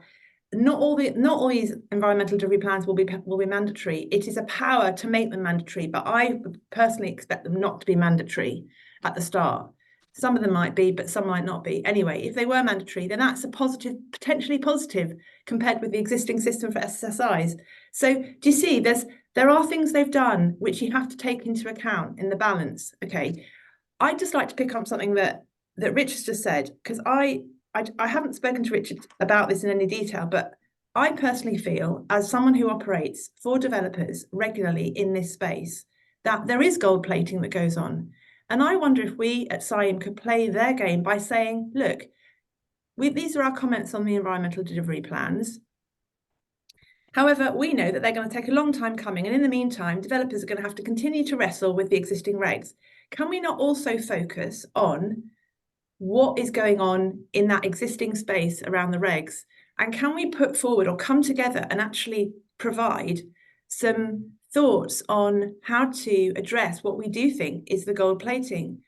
not all these environmental delivery plans will be mandatory. It is a power to make them mandatory, but I personally expect them not to be mandatory at the start. Some of them might be, but some might not be. Anyway, if they were mandatory, then that's a positive, potentially positive, compared with the existing system for SSIs. So do you see, there are things they've done which you have to take into account in the balance. Okay, I'd just like to pick up something that Richard's just said, because I haven't spoken to Richard about this in any detail, but I personally feel, as someone who operates for developers regularly in this space, that there is gold plating that goes on. And I wonder if we at CIEEM could play their game by saying, look, these are our comments on the environmental delivery plans. However, we know that they're going to take a long time coming. And in the meantime, developers are going to have to continue to wrestle with the existing regs. Can we not also focus on what is going on in that existing space around the regs? And can we put forward or come together and actually provide some thoughts on how to address what we do think is the gold plating?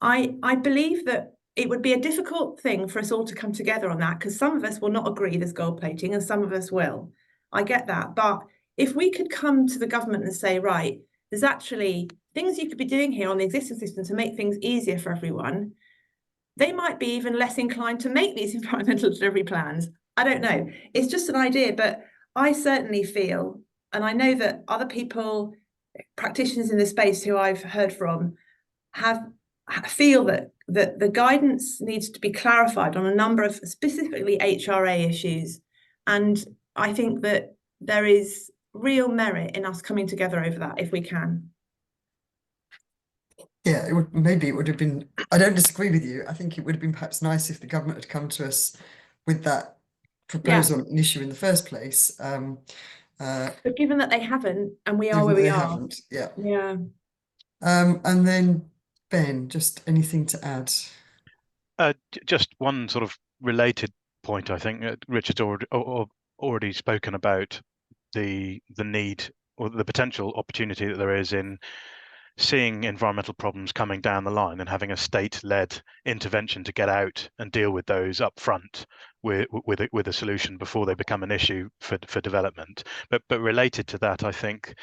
I believe that it would be a difficult thing for us all to come together on that, because some of us will not agree there's gold plating and some of us will. I get that. But if we could come to the government and say, right, there's actually things you could be doing here on the existing system to make things easier for everyone, they might be even less inclined to make these environmental delivery plans. I don't know. It's just an idea, but I certainly feel, and I know that other people, practitioners in the space who I've heard from, feel that the guidance needs to be clarified on a number of specifically HRA issues. And I think that there is real merit in us coming together over that if we can. Yeah, maybe it would have been, I don't disagree with you. I think it would have been perhaps nice if the government had come to us with that proposal and issue in the first place. But given that they haven't, and we are where we are. Haven't, yeah. Yeah. And then Ben, just anything to add? Just one sort of related point, I think Richard's already spoken about the need or the potential opportunity that there is in seeing environmental problems coming down the line and having a state-led intervention to get out and deal with those up front with a solution before they become an issue for development. But related to that, I think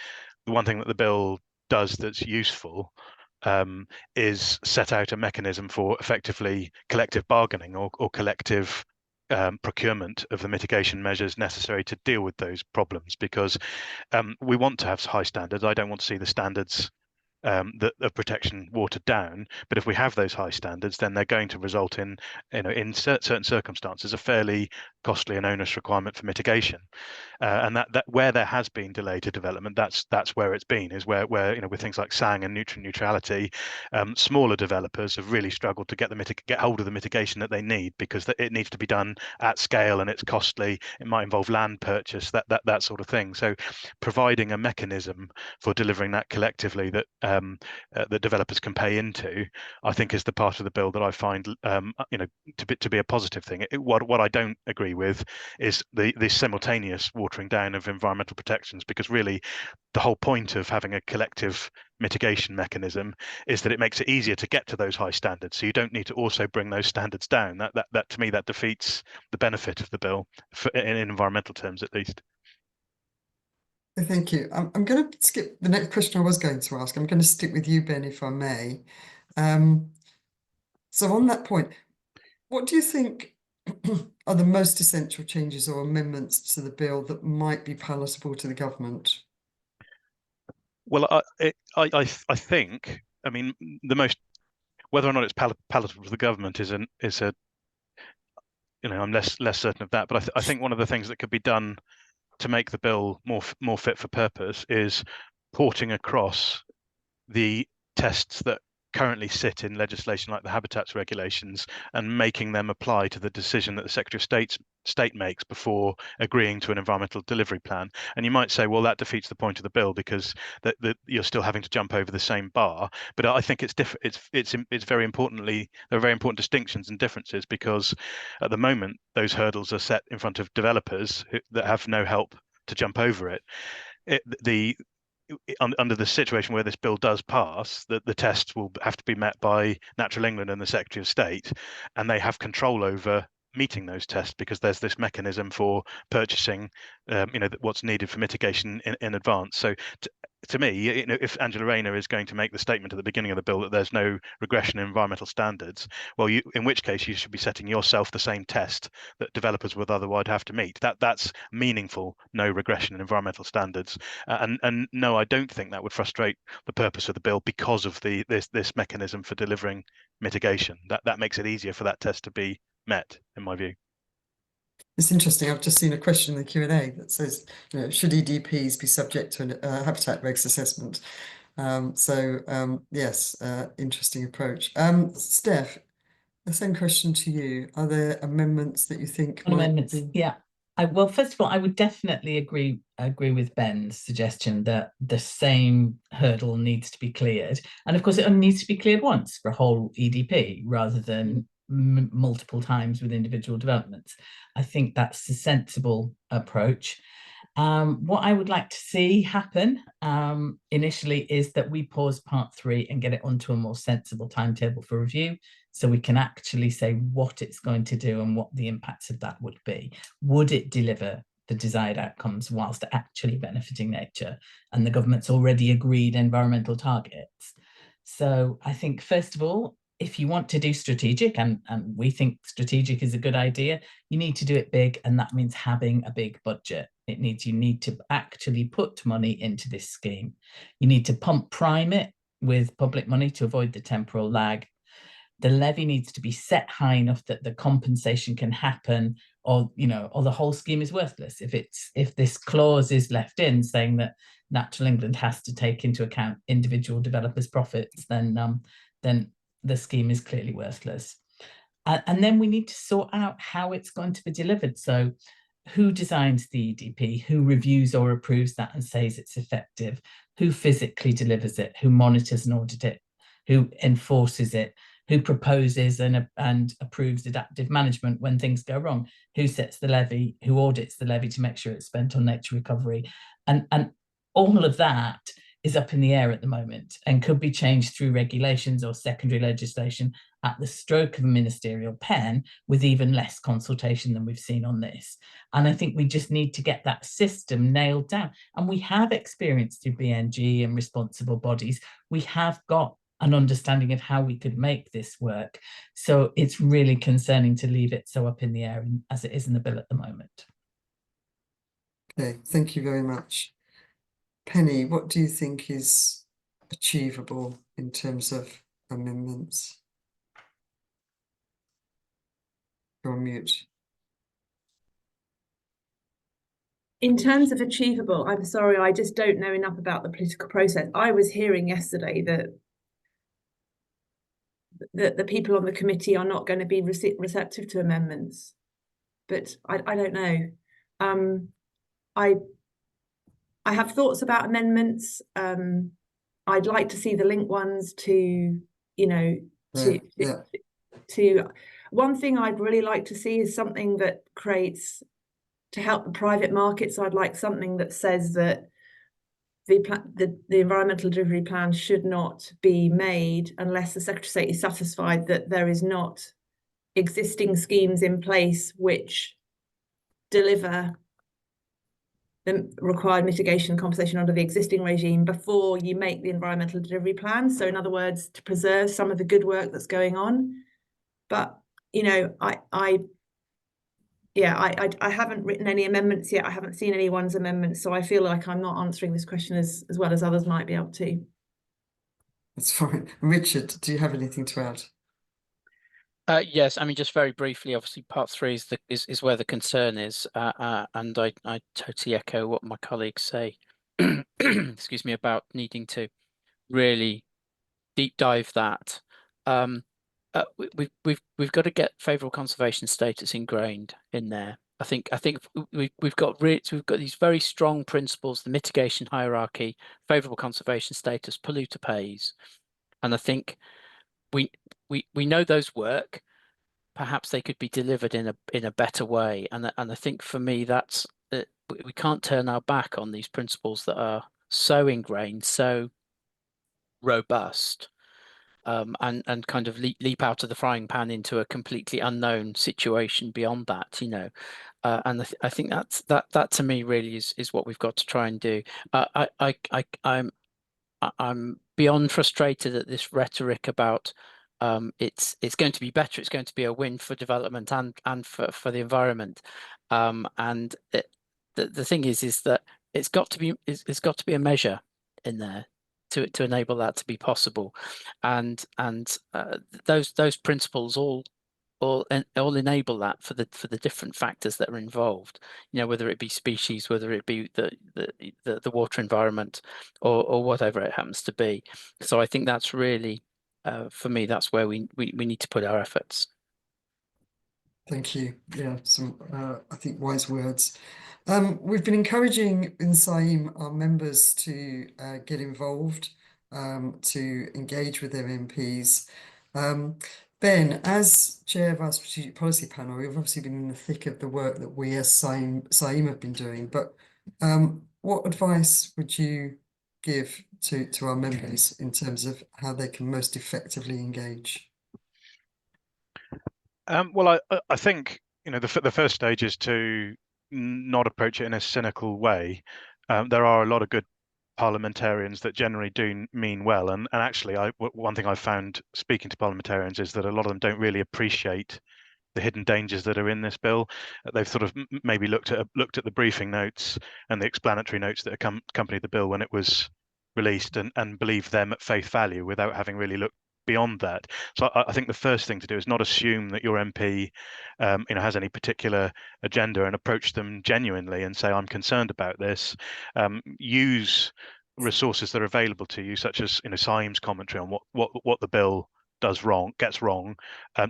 the one thing that the bill does that's useful is set out a mechanism for effectively collective bargaining or collective procurement of the mitigation measures necessary to deal with those problems, because we want to have high standards. I don't want to see the standards of protection watered down, but if we have those high standards, then they're going to result in, in certain circumstances, a fairly costly and onerous requirement for mitigation. And that where there has been delay to development, that's where it's been, is where with things like SANG and nutrient neutrality, smaller developers have really struggled to get hold of the mitigation that they need, because it needs to be done at scale and it's costly. It might involve land purchase, that sort of thing. So providing a mechanism for delivering that collectively that the developers can pay into, I think, is the part of the bill that I find to be a positive thing. What I don't agree with is the simultaneous watering down of environmental protections, because really the whole point of having a collective mitigation mechanism is that it makes it easier to get to those high standards, so you don't need to also bring those standards down. That to me, that defeats the benefit of the bill, in environmental terms at least. Thank you. I'm going to skip the next question I was going to ask. I'm going to stick with you, Ben, if I may. So on that point, what do you think are the most essential changes or amendments to the bill that might be palatable to the government? Well, I think, I mean, the most, whether or not it's palatable to the government is a I'm less certain of that. But I think one of the things that could be done to make the bill more fit for purpose is porting across the tests that currently sit in legislation like the habitats regulations and making them apply to the decision that the Secretary of State makes before agreeing to an environmental delivery plan. And you might say, well, that defeats the point of the bill, because that you're still having to jump over the same bar. But I think it's different. It's very importantly, there are very important distinctions and differences, because at the moment those hurdles are set in front of developers that have no help to jump over it. Under the situation where this bill does pass, the tests will have to be met by Natural England and the Secretary of State, and they have control over meeting those tests, because there's this mechanism for purchasing what's needed for mitigation in advance. So to me, if Angela Rayner is going to make the statement at the beginning of the bill that there's no regression in environmental standards, well, in which case you should be setting yourself the same test that developers would otherwise have to meet. That's meaningful, no regression in environmental standards. And no, I don't think that would frustrate the purpose of the bill, because of this mechanism for delivering mitigation. That makes it easier for that test to be met, in my view. It's interesting. I've just seen a question in the Q&A that says, should EDPs be subject to a habitat regs assessment? Yes, interesting approach. Steph, the same question to you. Are there amendments that you think might be... Yeah. Well, first of all, I would definitely agree with Ben's suggestion that the same hurdle needs to be cleared. And of course, it only needs to be cleared once for a whole EDP, rather than multiple times with individual developments. I think that's a sensible approach. What I would like to see happen initially is that we pause part 3 and get it onto a more sensible timetable for review, so we can actually say what it's going to do and what the impacts of that would be. Would it deliver the desired outcomes whilst actually benefiting nature and the government's already agreed environmental targets? So I think, first of all, if you want to do strategic, and we think strategic is a good idea, you need to do it big, and that means having a big budget. You need to actually put money into this scheme. You need to prime it with public money to avoid the temporal lag. The levy needs to be set high enough that the compensation can happen, or the whole scheme is worthless. If this clause is left in saying that Natural England has to take into account individual developers' profits, then the scheme is clearly worthless. And then we need to sort out how it's going to be delivered. So who designs the EDP, who reviews or approves that and says it's effective, who physically delivers it, who monitors and audits it, who enforces it, who proposes and approves adaptive management when things go wrong, who sets the levy, who audits the levy to make sure it's spent on nature recovery. And all of that is up in the air at the moment and could be changed through regulations or secondary legislation at the stroke of a ministerial pen, with even less consultation than we've seen on this. And I think we just need to get that system nailed down. And we have experience through BNG and responsible bodies. We have got an understanding of how we could make this work. So it's really concerning to leave it so up in the air as it is in the bill at the moment. Okay, thank you very much. Penny, what do you think is achievable in terms of amendments? You're on mute. in terms of achievable, I'm sorry, I just don't know enough about the political process. I was hearing yesterday that the people on the committee are not going to be receptive to amendments, but I don't know. I have thoughts about amendments. I'd like to see the link ones to, you know, to one thing I'd really like to see is something that creates to help the private market. So I'd like something that says that the environmental delivery plan should not be made unless the Secretary of State is satisfied that there is not existing schemes in place which deliver the required mitigation and compensation under the existing regime before you make the environmental delivery plan. So in other words, to preserve some of the good work that's going on. But, you know, I haven't written any amendments yet. I haven't seen anyone's amendments, so I feel like I'm not answering this question as well as others might be able to. That's fine. Richard, do you have anything to add? Yes, I mean, just very briefly, obviously part 3 is where the concern is, and I totally echo what my colleagues say, excuse me, about needing to really deep dive that. We've got to get favourable conservation status ingrained in there. I think we've got these very strong principles: the mitigation hierarchy, favourable conservation status, polluter pays, and I think we know those work. Perhaps they could be delivered in a better way, and I think for me that's we can't turn our back on these principles that are so ingrained, so robust. And kind of leap out of the frying pan into a completely unknown situation beyond that, you know, and I think that to me really is what we've got to try and do. I'm beyond frustrated at this rhetoric about it's going to be better, it's going to be a win for development and for the environment, and the thing is that it's got to be a measure in there to enable that to be possible, and those principles all enable that for the different factors that are involved, you know, whether it be species, whether it be the water environment, or whatever it happens to be. So I think that's really for me, that's where we need to put our efforts. Thank you. Yeah, some I think wise words. We've been encouraging in CIEEM our members to get involved, to engage with their MPs. Ben, as chair of our strategic policy panel, we've obviously been in the thick of the work that we as CIEEM have been doing, but what advice would you give to our members in terms of how they can most effectively engage? Well, I think, you know, the first stage is to not approach it in a cynical way. There are a lot of good parliamentarians that generally do mean well, and actually, one thing I've found speaking to parliamentarians is that a lot of them don't really appreciate the hidden dangers that are in this bill. They've sort of maybe looked at the briefing notes and the explanatory notes that accompanied the bill when it was released and believe them at face value without having really looked beyond that. So I think the first thing to do is not assume that your MP you know, has any particular agenda, and approach them genuinely and say, I'm concerned about this. Use resources that are available to you, such as, you know, CIEEM's commentary on what the bill gets wrong,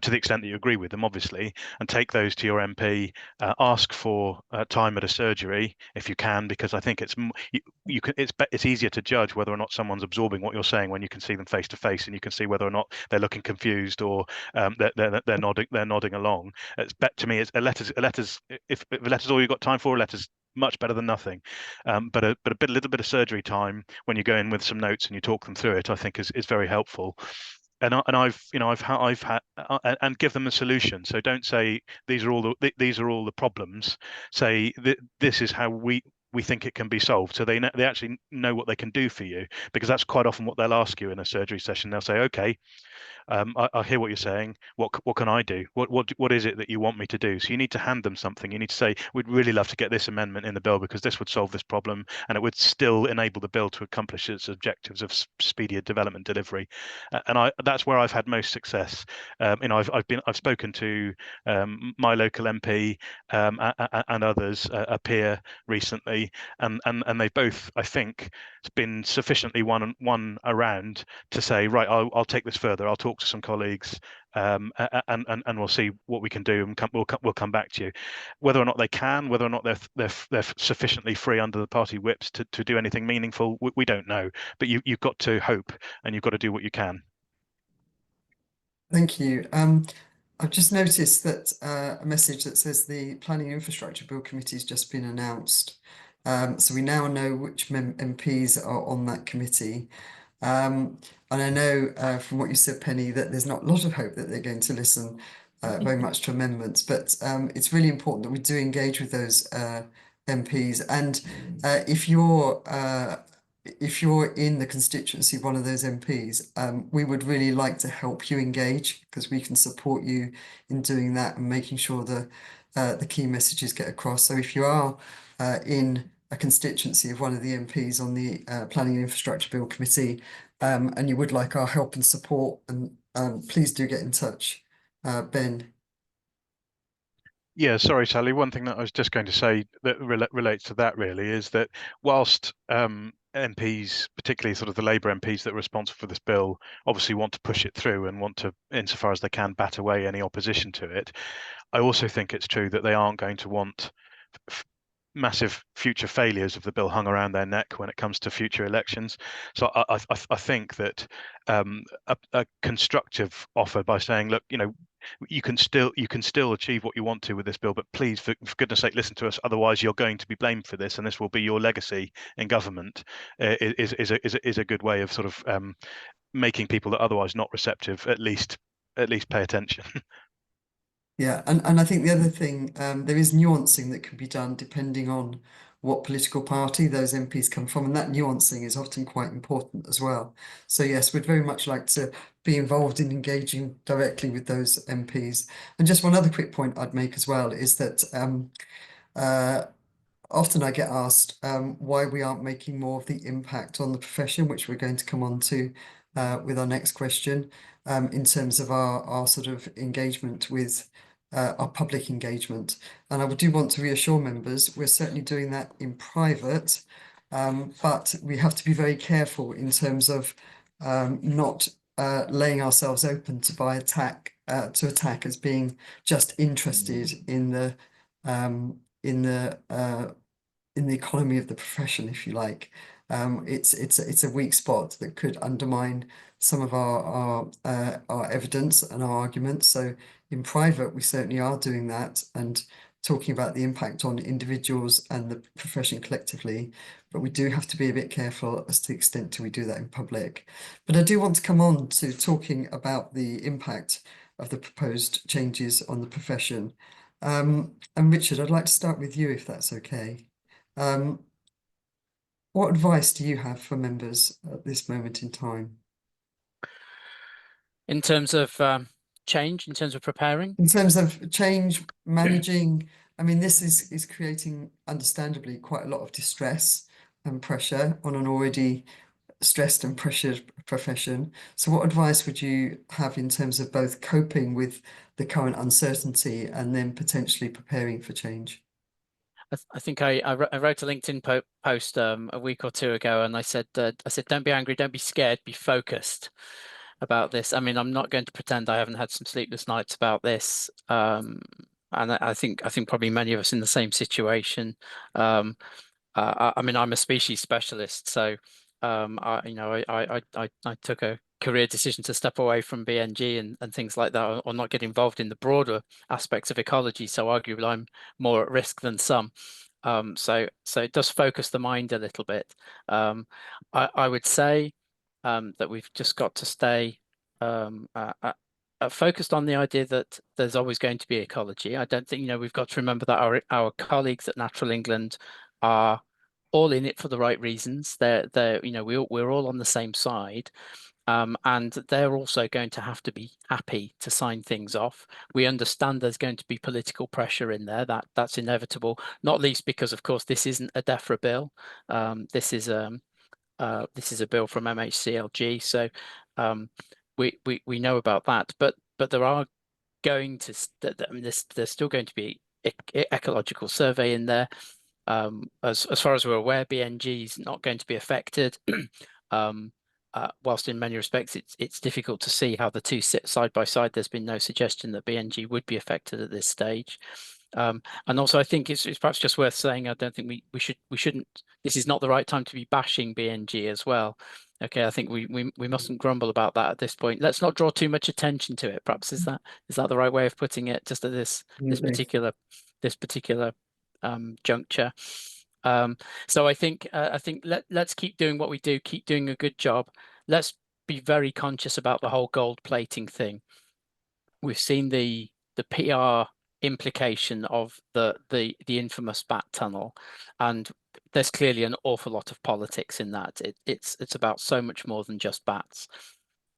to the extent that you agree with them, obviously, and take those to your MP. Ask for time at a surgery if you can, because I think it's easier to judge whether or not someone's absorbing what you're saying when you can see them face to face, and you can see whether or not they're looking confused, or they're nodding along. To me, it's a letter's if a letter's all you've got time for, a letter's much better than nothing. But a little bit of surgery time when you go in with some notes and you talk them through it, I think is very helpful. And I've had and give them a solution. So don't say these are all the problems. Say this is how we think it can be solved. So they actually know what they can do for you, because that's quite often what they'll ask you in a surgery session. They'll say, okay, I hear what you're saying. What can I do? What is it that you want me to do? So you need to hand them something. You need to say, we'd really love to get this amendment in the bill because this would solve this problem, and it would still enable the bill to accomplish its objectives of speedier development delivery. And that's where I've had most success. I've spoken to my local MP and others, a peer recently, and they both, I think, been sufficiently won around to say, right, I'll take this further. I'll talk to some colleagues, and we'll see what we can do, and we'll come back to you. Whether or not they can, whether or not they're sufficiently free under the party whips to do anything meaningful, we don't know. But you've got to hope, and you've got to do what you can. Thank you. I've just noticed that a message that says the Planning and Infrastructure Bill Committee has just been announced. So we now know which MPs are on that committee. And I know from what you said, Penny, that there's not a lot of hope that they're going to listen very much to amendments, but it's really important that we do engage with those MPs. And if you're in the constituency of one of those MPs, we would really like to help you engage, because we can support you in doing that and making sure the key messages get across. So if you are in a constituency of one of the MPs on the Planning and Infrastructure Bill Committee, and you would like our help and support, and please do get in touch. Ben. Yeah, sorry, Sally. One thing that I was just going to say that relates to that really is that whilst MPs, particularly sort of the Labour MPs that are responsible for this bill, obviously want to push it through and want to, insofar as they can, bat away any opposition to it, I also think it's true that they aren't going to want massive future failures of the bill hung around their neck when it comes to future elections. So I think that a constructive offer by saying, look, you can still achieve what you want to with this bill, but please, for goodness sake, listen to us. Otherwise, you're going to be blamed for this, and this will be your legacy in government. Is a good way of sort of making people that are otherwise not receptive at least pay attention. Yeah, and I think the other thing, there is nuancing that can be done depending on what political party those MPs come from, and that nuancing is often quite important as well. So yes, we'd very much like to be involved in engaging directly with those MPs. And just one other quick point I'd make as well is that often I get asked why we aren't making more of the impact on the profession, which we're going to come on to with our next question, in terms of our sort of engagement with our public engagement. And I do want to reassure members, we're certainly doing that in private, but we have to be very careful in terms of not laying ourselves open to attack as being just interested in the economy of the profession, if you like. It's a weak spot that could undermine some of our evidence and our arguments. So in private, we certainly are doing that and talking about the impact on individuals and the profession collectively, but we do have to be a bit careful as to the extent to we do that in public. But I do want to come on to talking about the impact of the proposed changes on the profession. And Richard, I'd like to start with you, if that's okay. What advice do you have for members at this moment in time? In terms of change, in terms of preparing? In terms of change, managing, I mean, this is creating, understandably, quite a lot of distress and pressure on an already stressed and pressured profession. So what advice would you have in terms of both coping with the current uncertainty and then potentially preparing for change? I think I wrote a LinkedIn post a week or two ago, and I said, don't be angry, don't be scared, be focused about this. I mean, I'm not going to pretend I haven't had some sleepless nights about this, and I think probably many of us in the same situation. I mean, I'm a species specialist, so I took a career decision to step away from BNG and things like that, or not get involved in the broader aspects of ecology. So arguably, I'm more at risk than some. So it does focus the mind a little bit. I would say that we've just got to stay focused on the idea that there's always going to be ecology. I don't think, we've got to remember that our colleagues at Natural England are all in it for the right reasons. They're you know, we're all on the same side. And they're also going to have to be happy to sign things off. We understand there's going to be political pressure in there. That's inevitable, not least because, of course, this isn't a DEFRA bill. This is a bill from MHCLG, so we know about that. But there are going to I mean, there's still going to be ecological survey in there. As far as we're aware, BNG is not going to be affected. Whilst in many respects it's difficult to see how the two sit side by side, there's been no suggestion that BNG would be affected at this stage. And also, I think it's perhaps just worth saying, I don't think we shouldn't. This is not the right time to be bashing BNG as well. Okay, I think we mustn't grumble about that at this point. Let's not draw too much attention to it. Perhaps is that the right way of putting it? Just at this particular juncture. So I think let's keep doing what we do, keep doing a good job. Let's be very conscious about the whole gold plating thing. We've seen the PR implication of the infamous bat tunnel, and there's clearly an awful lot of politics in that. It's about so much more than just bats.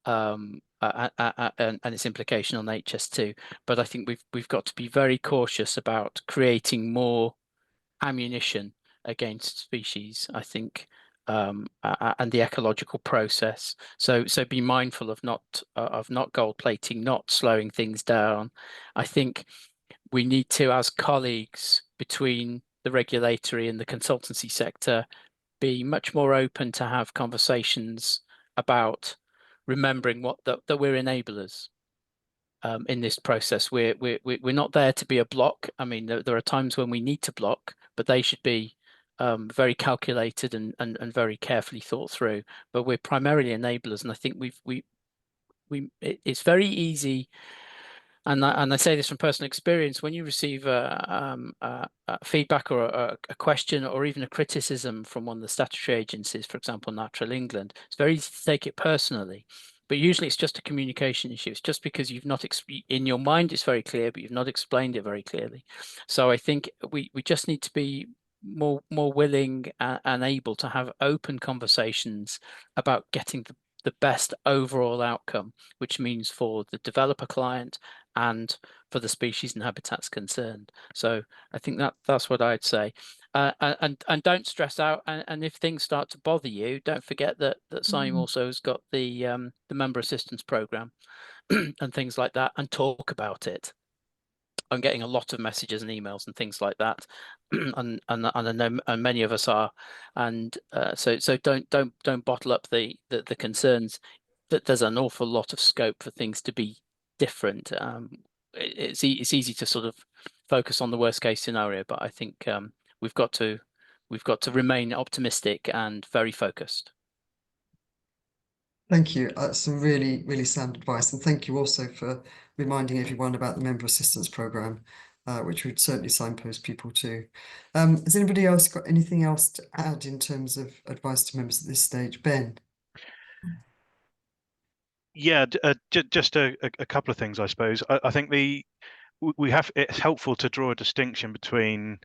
And its implication on HS2. But I think we've got to be very cautious about creating more ammunition against species, I think, and the ecological process. So be mindful of not gold plating, not slowing things down. I think we need to, as colleagues between the regulatory and the consultancy sector, be much more open to have conversations about remembering that we're enablers. In this process, we're not there to be a block. I mean, there are times when we need to block, but they should be very calculated and very carefully thought through. But we're primarily enablers, and I think it's very easy. And I say this from personal experience, when you receive feedback or a question or even a criticism from one of the statutory agencies, for example, Natural England, it's very easy to take it personally. But usually it's just a communication issue. It's just because you've not, in your mind it's very clear, but you've not explained it very clearly. So I think we just need to be more willing and able to have open conversations about getting the best overall outcome, which means for the developer client and for the species and habitats concerned. So I think that's what I'd say. And don't stress out. And if things start to bother you, don't forget that CIEEM also has got the member assistance program and things like that, and talk about it. I'm getting a lot of messages and emails and things like that, and I know many of us are, and so don't bottle up the concerns. That there's an awful lot of scope for things to be different. It's easy to sort of focus on the worst case scenario, but I think we've got to remain optimistic and very focused. Thank you. That's some really sound advice, and thank you also for reminding everyone about the member assistance programme, which would certainly signpost people to. Has anybody else got anything else to add in terms of advice to members at this stage? Ben? Yeah, just a couple of things, I suppose. I think it's helpful to draw a distinction between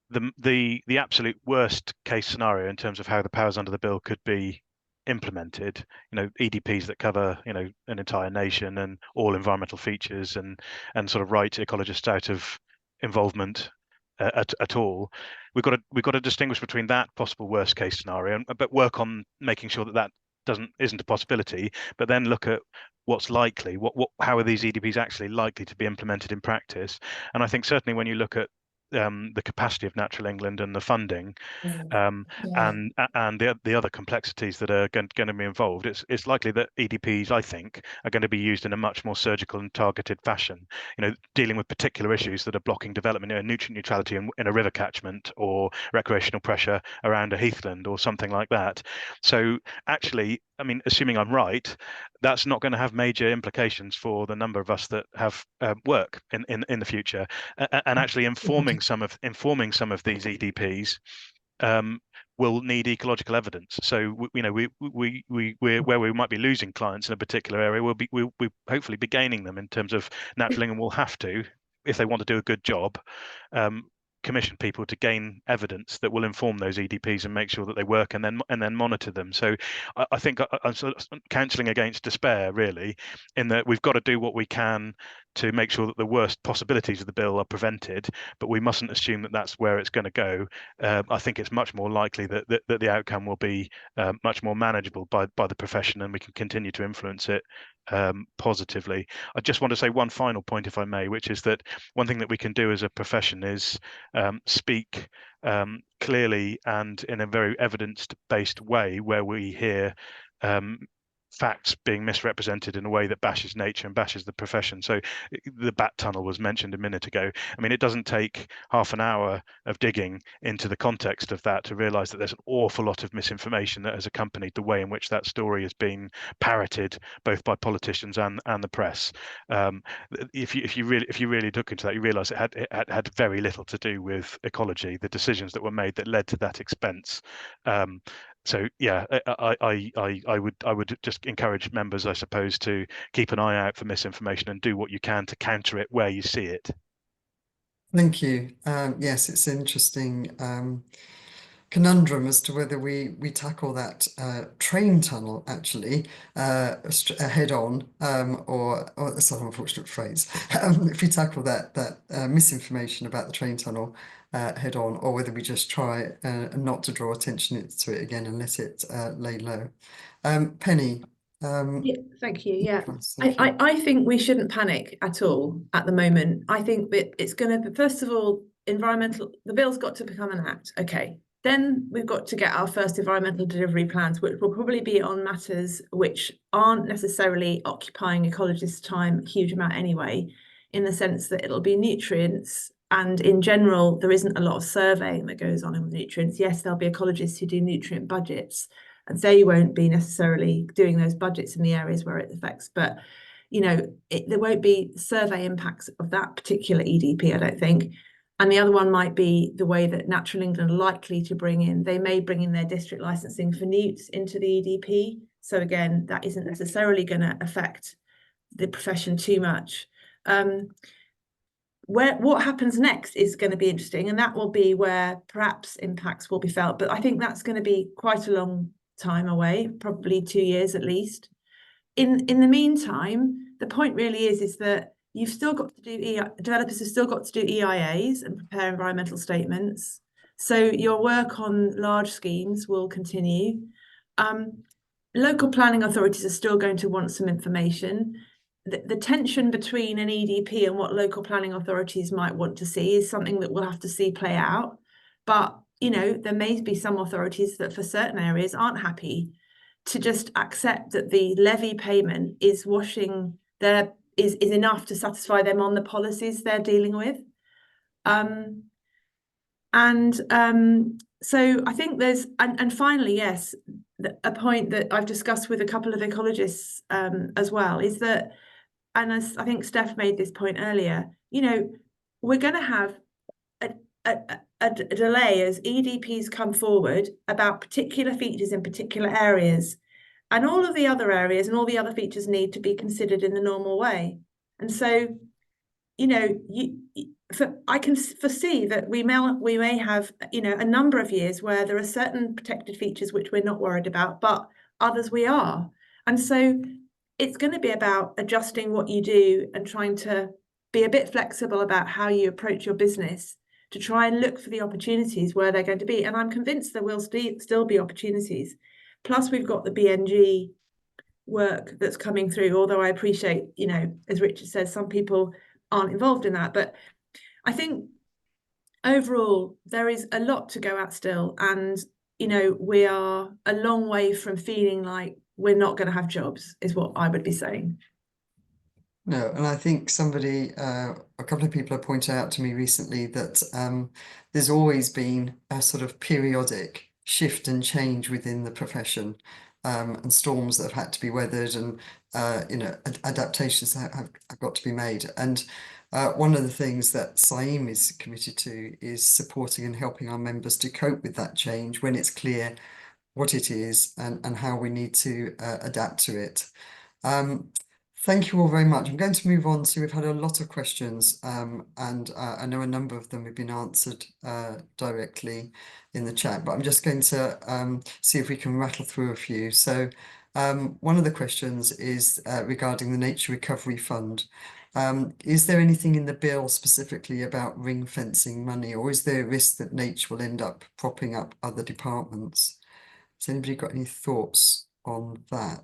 the absolute worst case scenario in terms of how the powers under the bill could be implemented, EDPs that cover an entire nation and all environmental features and sort of write ecologists out of involvement at all. We've got to distinguish between that possible worst case scenario, but work on making sure that isn't a possibility, but then look at what's likely, how are these EDPs actually likely to be implemented in practice. And I think certainly when you look at the capacity of Natural England and the funding, and the other complexities that are going to be involved, it's likely that EDPs, I think, are going to be used in a much more surgical and targeted fashion. Dealing with particular issues that are blocking development, nutrient neutrality in a river catchment, or recreational pressure around a heathland, or something like that. So actually, I mean, assuming I'm right, that's not going to have major implications for the number of us that have work in the future, and actually informing some of these EDPs will need ecological evidence. So we're where we might be losing clients in a particular area, we'll hopefully be gaining them in terms of Natural England will have to, if they want to do a good job, commission people to gain evidence that will inform those EDPs and make sure that they work, and then monitor them. So I think I'm sort of counselling against despair, really, in that we've got to do what we can to make sure that the worst possibilities of the bill are prevented, but we mustn't assume that that's where it's going to go. I think it's much more likely that the outcome will be much more manageable by the profession, and we can continue to influence it positively. I just want to say one final point, if I may, which is that one thing that we can do as a profession is speak clearly and in a very evidence-based way where we hear facts being misrepresented in a way that bashes nature and bashes the profession. So the bat tunnel was mentioned a minute ago. I mean, it doesn't take half an hour of digging into the context of that to realise that there's an awful lot of misinformation that has accompanied the way in which that story has been parroted, both by politicians and the press. If you really look into that, you realise it had very little to do with ecology, the decisions that were made that led to that expense. So yeah, I would just encourage members, I suppose, to keep an eye out for misinformation and do what you can to counter it where you see it. Thank you. Yes, it's an interesting conundrum as to whether we tackle that train tunnel actually head on, or that's an unfortunate phrase. If we tackle that misinformation about the train tunnel head on, or whether we just try not to draw attention to it again and let it lay low. Penny. Yeah, thank you. Yeah, Thank you. I think we shouldn't panic at all at the moment. I think that it's going to, first of all, the bill's got to become an act. Okay. Then we've got to get our first environmental delivery plans, which will probably be on matters which aren't necessarily occupying ecologists' time a huge amount anyway, in the sense that it'll be nutrients. And in general, there isn't a lot of surveying that goes on with nutrients. Yes, there'll be ecologists who do nutrient budgets, and they won't be necessarily doing those budgets in the areas where it affects. But, you know, there won't be survey impacts of that particular EDP, I don't think. And the other one might be the way that Natural England are likely to they may bring in their district licensing for newts into the EDP. So again, that isn't necessarily going to affect the profession too much. What happens next is going to be interesting, and that will be where perhaps impacts will be felt. But I think that's going to be quite a long time away, probably 2 years at least. In the meantime, the point really is that you've still got to do developers have still got to do EIAs and prepare environmental statements. So your work on large schemes will continue. Local planning authorities are still going to want some information. The tension between an EDP and what local planning authorities might want to see is something that we'll have to see play out. But, you know, there may be some authorities that for certain areas aren't happy to just accept that the levy payment is is enough to satisfy them on the policies they're dealing with. So I think there's, and finally, yes, a point that I've discussed with a couple of ecologists as well is that, and as I think Steph made this point earlier, you know, we're going to have a delay as EDPs come forward about particular features in particular areas, and all of the other areas and all the other features need to be considered in the normal way. And so, you know, I can foresee that we may have, you know, a number of years where there are certain protected features which we're not worried about, but others we are. And so it's going to be about adjusting what you do and trying to be a bit flexible about how you approach your business to try and look for the opportunities where they're going to be. And I'm convinced there will still be opportunities. Plus, we've got the BNG work that's coming through, although I appreciate, you know, as Richard says, some people aren't involved in that. But I think overall, there is a lot to go at still. And, you know, we are a long way from feeling like we're not going to have jobs, is what I would be saying. No, and I think a couple of people have pointed out to me recently that there's always been a sort of periodic shift and change within the profession, and storms that have had to be weathered, and you know, adaptations have got to be made. And one of the things that CIEEM is committed to is supporting and helping our members to cope with that change when it's clear what it is and how we need to adapt to it. Thank you all very much. I'm going to move on to, we've had a lot of questions, and I know a number of them have been answered directly in the chat, but I'm just going to see if we can rattle through a few. So one of the questions is regarding the Nature Recovery Fund. Is there anything in the bill specifically about ring fencing money, or is there a risk that nature will end up propping up other departments? Has anybody got any thoughts on that?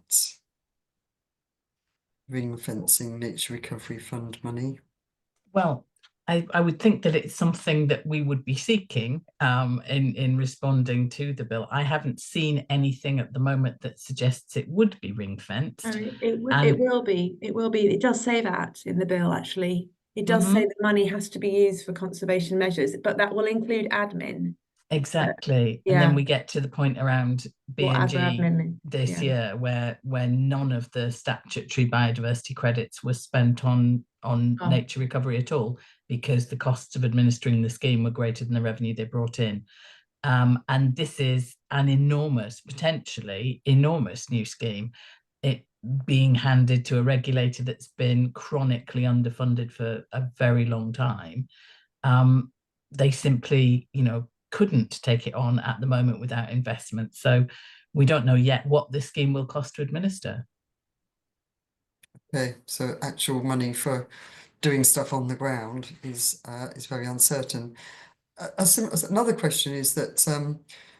Ring fencing Nature Recovery Fund money? Well, I would think that it's something that we would be seeking in responding to the bill. I haven't seen anything at the moment that suggests it would be ring fenced. It will be. It will be. It does say that in the bill, actually. It does say the money has to be used for conservation measures, but that will include admin. Exactly. Yeah. And then we get to the point around What other BNG admin? this Yeah. year where none of the statutory biodiversity credits were spent on nature recovery at all, because the costs of administering the scheme were greater than the revenue they brought in. And this is an enormous, potentially enormous new scheme. It being handed to a regulator that's been chronically underfunded for a very long time. They simply, couldn't take it on at the moment without investment. So we don't know yet what this scheme will cost to administer. Okay, so actual money for doing stuff on the ground is very uncertain. Another question is that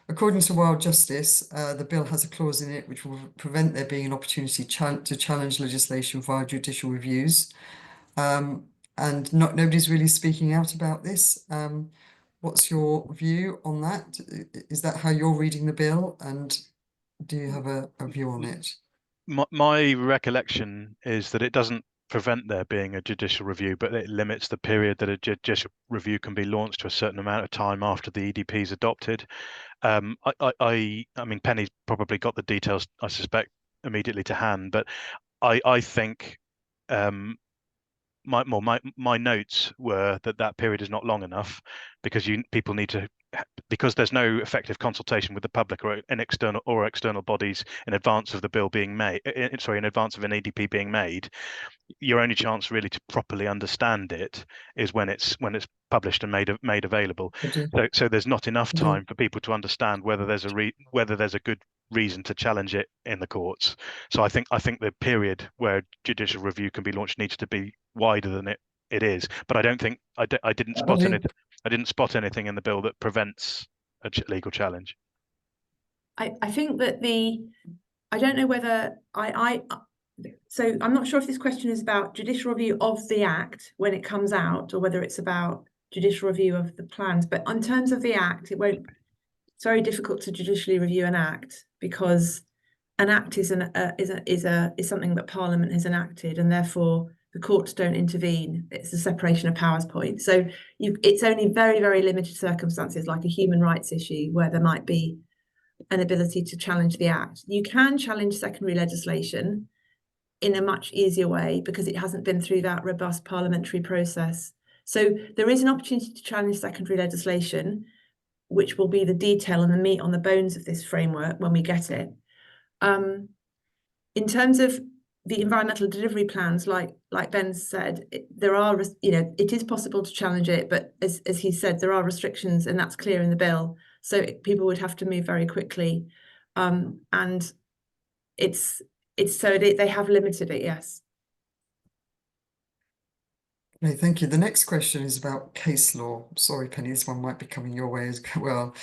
according to Wild Justice, the bill has a clause in it which will prevent there being an opportunity to challenge legislation via judicial reviews. And nobody's really speaking out about this. What's your view on that? Is that how you're reading the bill? And do you have a view on it? My recollection is that it doesn't prevent there being a judicial review, but it limits the period that a judicial review can be launched to a certain amount of time after the EDP is adopted. I mean, Penny's probably got the details, I suspect, immediately to hand, but I think my notes were that period is not long enough, because people need to, because there's no effective consultation with the public or external bodies in advance of the bill being made, in advance of an EDP being made. Your only chance really to properly understand it is when it's published and made available. So there's not enough time for people to understand whether there's a good reason to challenge it in the courts. So I think the period where judicial review can be launched needs to be wider than it is. But I don't think I didn't spot anything. I didn't spot anything in the bill that prevents a legal challenge. I think that I don't know whether so I'm not sure if this question is about judicial review of the Act when it comes out, or whether it's about judicial review of the plans. But in terms of the Act, it's very difficult to judicially review an Act, because an Act is something that Parliament has enacted, and therefore the courts don't intervene. It's a separation of powers point. So it's only very, very limited circumstances, like a human rights issue, where there might be an ability to challenge the Act. You can challenge secondary legislation in a much easier way, because it hasn't been through that robust parliamentary process. So there is an opportunity to challenge secondary legislation, which will be the detail and the meat on the bones of this framework when we get it. In terms of the environmental delivery plans, like Ben said, there are, it is possible to challenge it, but as he said, there are restrictions, and that's clear in the bill. So people would have to move very quickly, and they have limited it. Yes. Okay, thank you. The next question is about case law. Sorry, Penny, this one might be coming your way as well.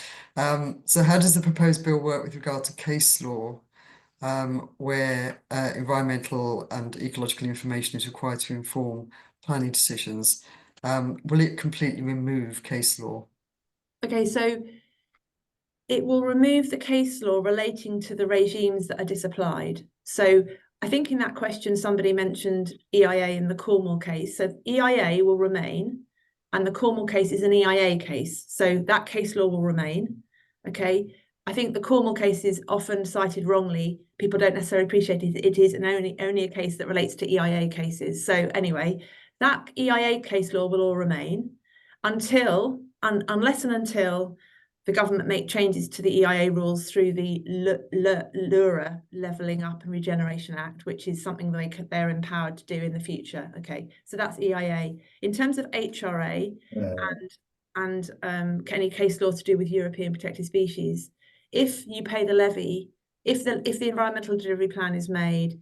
So how does the proposed bill work with regard to case law, where environmental and ecological information is required to inform planning decisions? Will it completely remove case law? Okay, so it will remove the case law relating to the regimes that are disapplied. So I think in that question, somebody mentioned EIA in the Cornwall case. So EIA will remain, and the Cornwall case is an EIA case. So that case law will remain. Okay. I think the Cornwall case is often cited wrongly. People don't necessarily appreciate it. It is only a case that relates to EIA cases. So anyway, that EIA case law will all remain unless and until the government make changes to the EIA rules through the LURA, Levelling Up and Regeneration Act, which is something they're empowered to do in the future. Okay, so that's EIA. In terms of HRA and any case law to do with European protected species, if you pay the levy, if the environmental delivery plan is made,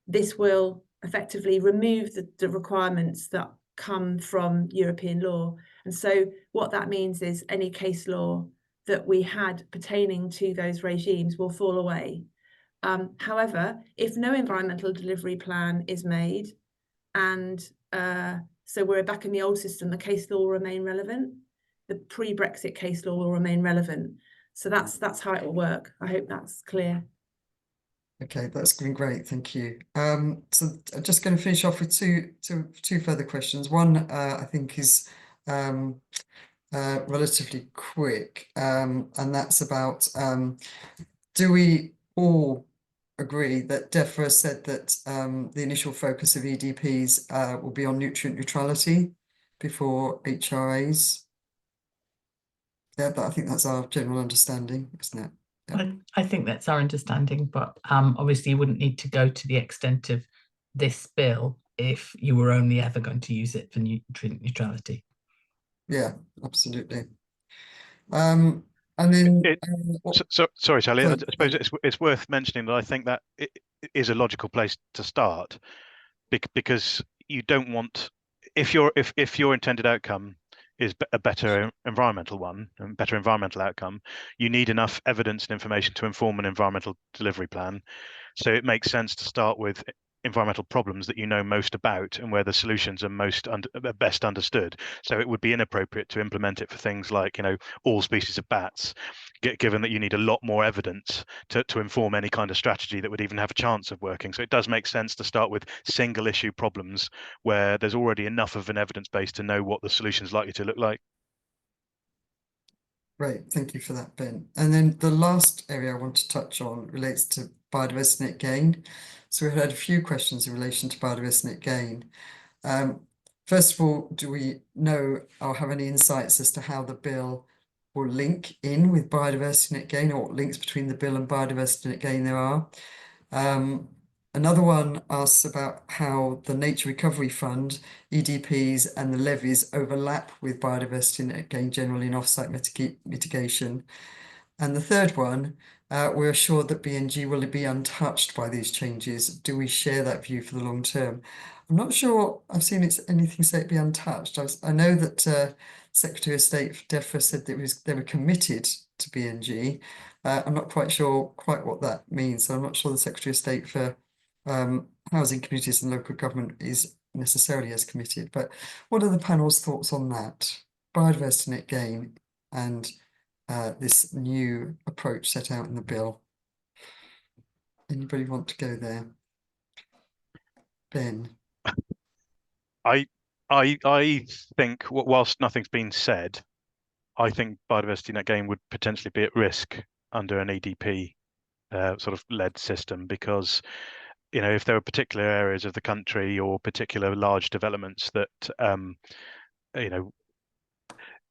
this will effectively remove the requirements that come from European law. And so what that means is any case law that we had pertaining to those regimes will fall away. However, if no environmental delivery plan is made, and so we're back in the old system, the case law will remain relevant. The pre-Brexit case law will remain relevant. So that's how it will work. I hope that's clear. Okay, that's been great, thank you. So I'm just going to finish off with two further questions. One, I think is relatively quick, and that's about do we all agree that DEFRA said that the initial focus of EDPs will be on nutrient neutrality before HRAs? Yeah, I think that's our general understanding, isn't it? Yeah. I think that's our understanding, but obviously you wouldn't need to go to the extent of this bill if you were only ever going to use it for nutrient neutrality. Yeah, absolutely. And then sorry, Sally, I sorry, suppose it's worth mentioning that I think that it is a logical place to start, because you don't want, if your intended outcome is a better environmental one and better environmental outcome, you need enough evidence and information to inform an environmental delivery plan. So it makes sense to start with environmental problems that you know most about and where the solutions are best understood. So it would be inappropriate to implement it for things like, all species of bats, given that you need a lot more evidence to inform any kind of strategy that would even have a chance of working. So it does make sense to start with single issue problems where there's already enough of an evidence base to know what the solution is likely to look like. Great, thank you for that, Ben. And then the last area I want to touch on relates to biodiversity net gain. So we've had a few questions in relation to biodiversity net gain. First of all, do we know or have any insights as to how the bill will link in with biodiversity net gain, or what links between the bill and biodiversity net gain there are? Another one asks about how the Nature Recovery Fund, EDPs and the levies overlap with biodiversity net gain generally in off-site mitigation. And the third one, we're assured that BNG will be untouched by these changes. Do we share that view for the long term? I'm not sure I've seen anything say it be untouched. I know that Secretary of State for DEFRA said that they were committed to BNG. I'm not quite sure what that means. So I'm not sure the Secretary of State for housing, communities and local government is necessarily as committed. But what are the panel's thoughts on that? Biodiversity net gain and this new approach set out in the bill. Anybody want to go there? Ben? I think, whilst nothing's been said, I think biodiversity net gain would potentially be at risk under an EDP sort of led system, because if there are particular areas of the country or particular large developments that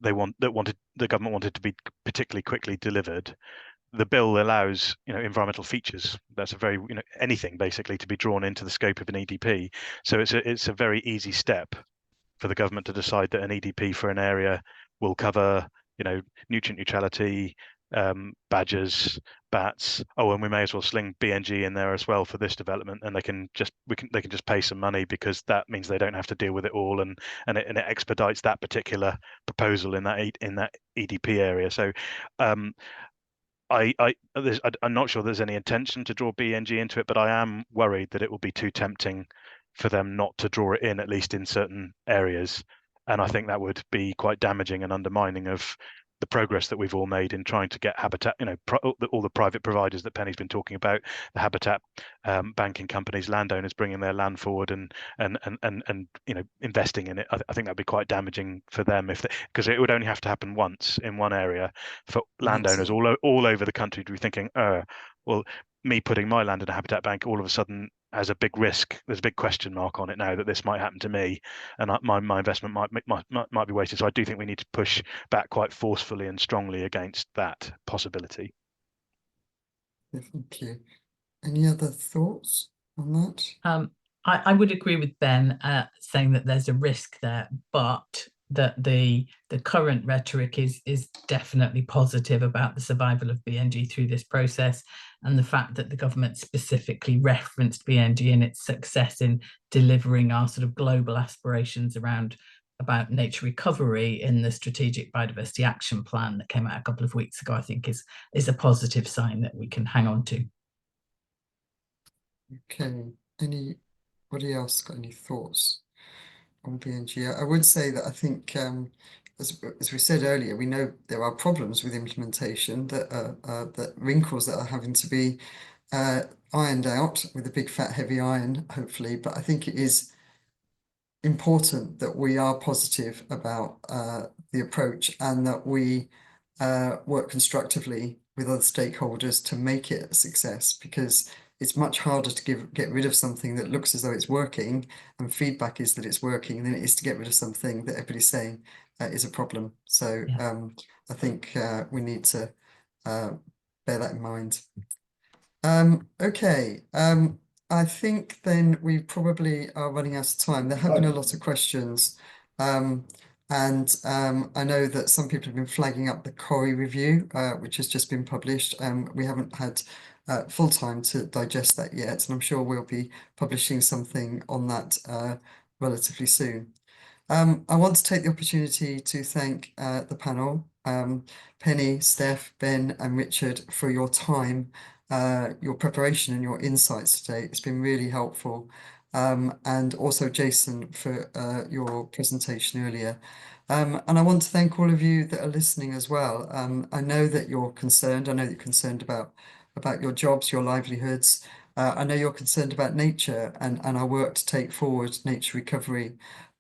the government wanted to be particularly quickly delivered, the bill allows environmental features. That's a very anything basically to be drawn into the scope of an EDP. So it's a very easy step for the government to decide that an EDP for an area will cover nutrient neutrality, badgers, bats. Oh, and we may as well sling BNG in there as well for this development, and they can just pay some money, because that means they don't have to deal with it all, and it expedites that particular proposal in that EDP area. So I'm not sure there's any intention to draw BNG into it, but I am worried that it will be too tempting for them not to draw it in, at least in certain areas. And I think that would be quite damaging and undermining of the progress that we've all made in trying to get habitat, all the private providers that Penny's been talking about, the habitat banking companies, landowners bringing their land forward and investing in it. I think that'd be quite damaging for them, because it would only have to happen once in one area for landowners all over the country to be thinking, well, me putting my land in a habitat bank all of a sudden as a big risk. There's a big question mark on it now that this might happen to me, and my investment might be wasted. So I do think we need to push back quite forcefully and strongly against that possibility. Thank you. Any other thoughts on that? I would agree with Ben saying that there's a risk there, but that the current rhetoric is definitely positive about the survival of BNG through this process, and the fact that the government specifically referenced BNG and its success in delivering our sort of global aspirations about nature recovery in the Strategic Biodiversity Action Plan that came out a couple of weeks ago, I think is a positive sign that we can hang on to. Okay. Anybody else got any thoughts on BNG? I would say that I think, as we said earlier, we know there are problems with implementation, that wrinkles that are having to be ironed out with a big fat heavy iron, hopefully. But I think it is important that we are positive about the approach, and that we work constructively with other stakeholders to make it a success, because it's much harder to get rid of something that looks as though it's working and feedback is that it's working than it is to get rid of something that everybody's saying is a problem. So I think we need to bear that in mind. Okay. I think then we probably are running out of time. There have been a lot of questions. And I know that some people have been flagging up the CORI review, which has just been published. We haven't had full time to digest that yet, and I'm sure we'll be publishing something on that relatively soon. I want to take the opportunity to thank the panel, Penny, Steph, Ben and Richard, for your time, your preparation and your insights today. It's been really helpful. And also Jason for your presentation earlier. And I want to thank all of you that are listening as well. I know that you're concerned. I know that you're concerned about your jobs, your livelihoods. I know you're concerned about nature and our work to take forward nature recovery.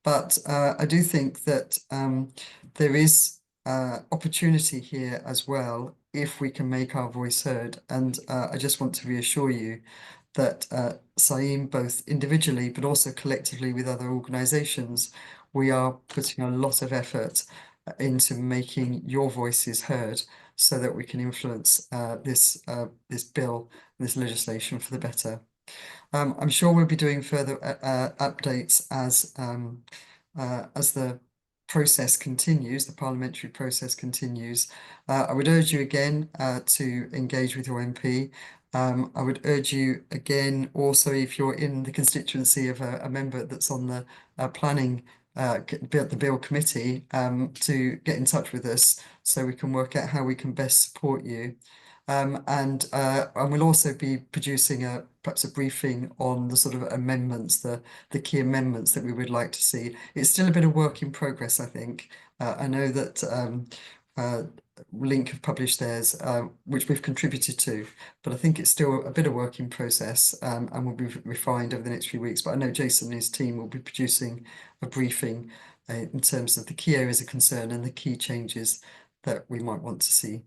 But I do think that there is opportunity here as well if we can make our voice heard. And I just want to reassure you that CIEEM, both individually but also collectively with other organisations, we are putting a lot of effort into making your voices heard so that we can influence this bill, this legislation for the better. I'm sure we'll be doing further updates as the process continues, the parliamentary process continues. I would urge you again to engage with your MP. I would urge you again also, if you're in the constituency of a member that's on the planning the bill committee, to get in touch with us so we can work out how we can best support you. And we'll also be producing perhaps a briefing on the sort of amendments, the key amendments that we would like to see. It's still a bit of work in progress, I think. I know that Link have published theirs, which we've contributed to, but I think it's still a bit of work in process, and will be refined over the next few weeks. But I know Jason and his team will be producing a briefing in terms of the key areas of concern and the key changes that we might want to see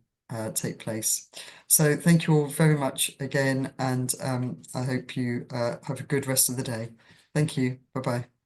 take place. So thank you all very much again, and I hope you have a good rest of the day. Thank you. Bye-bye.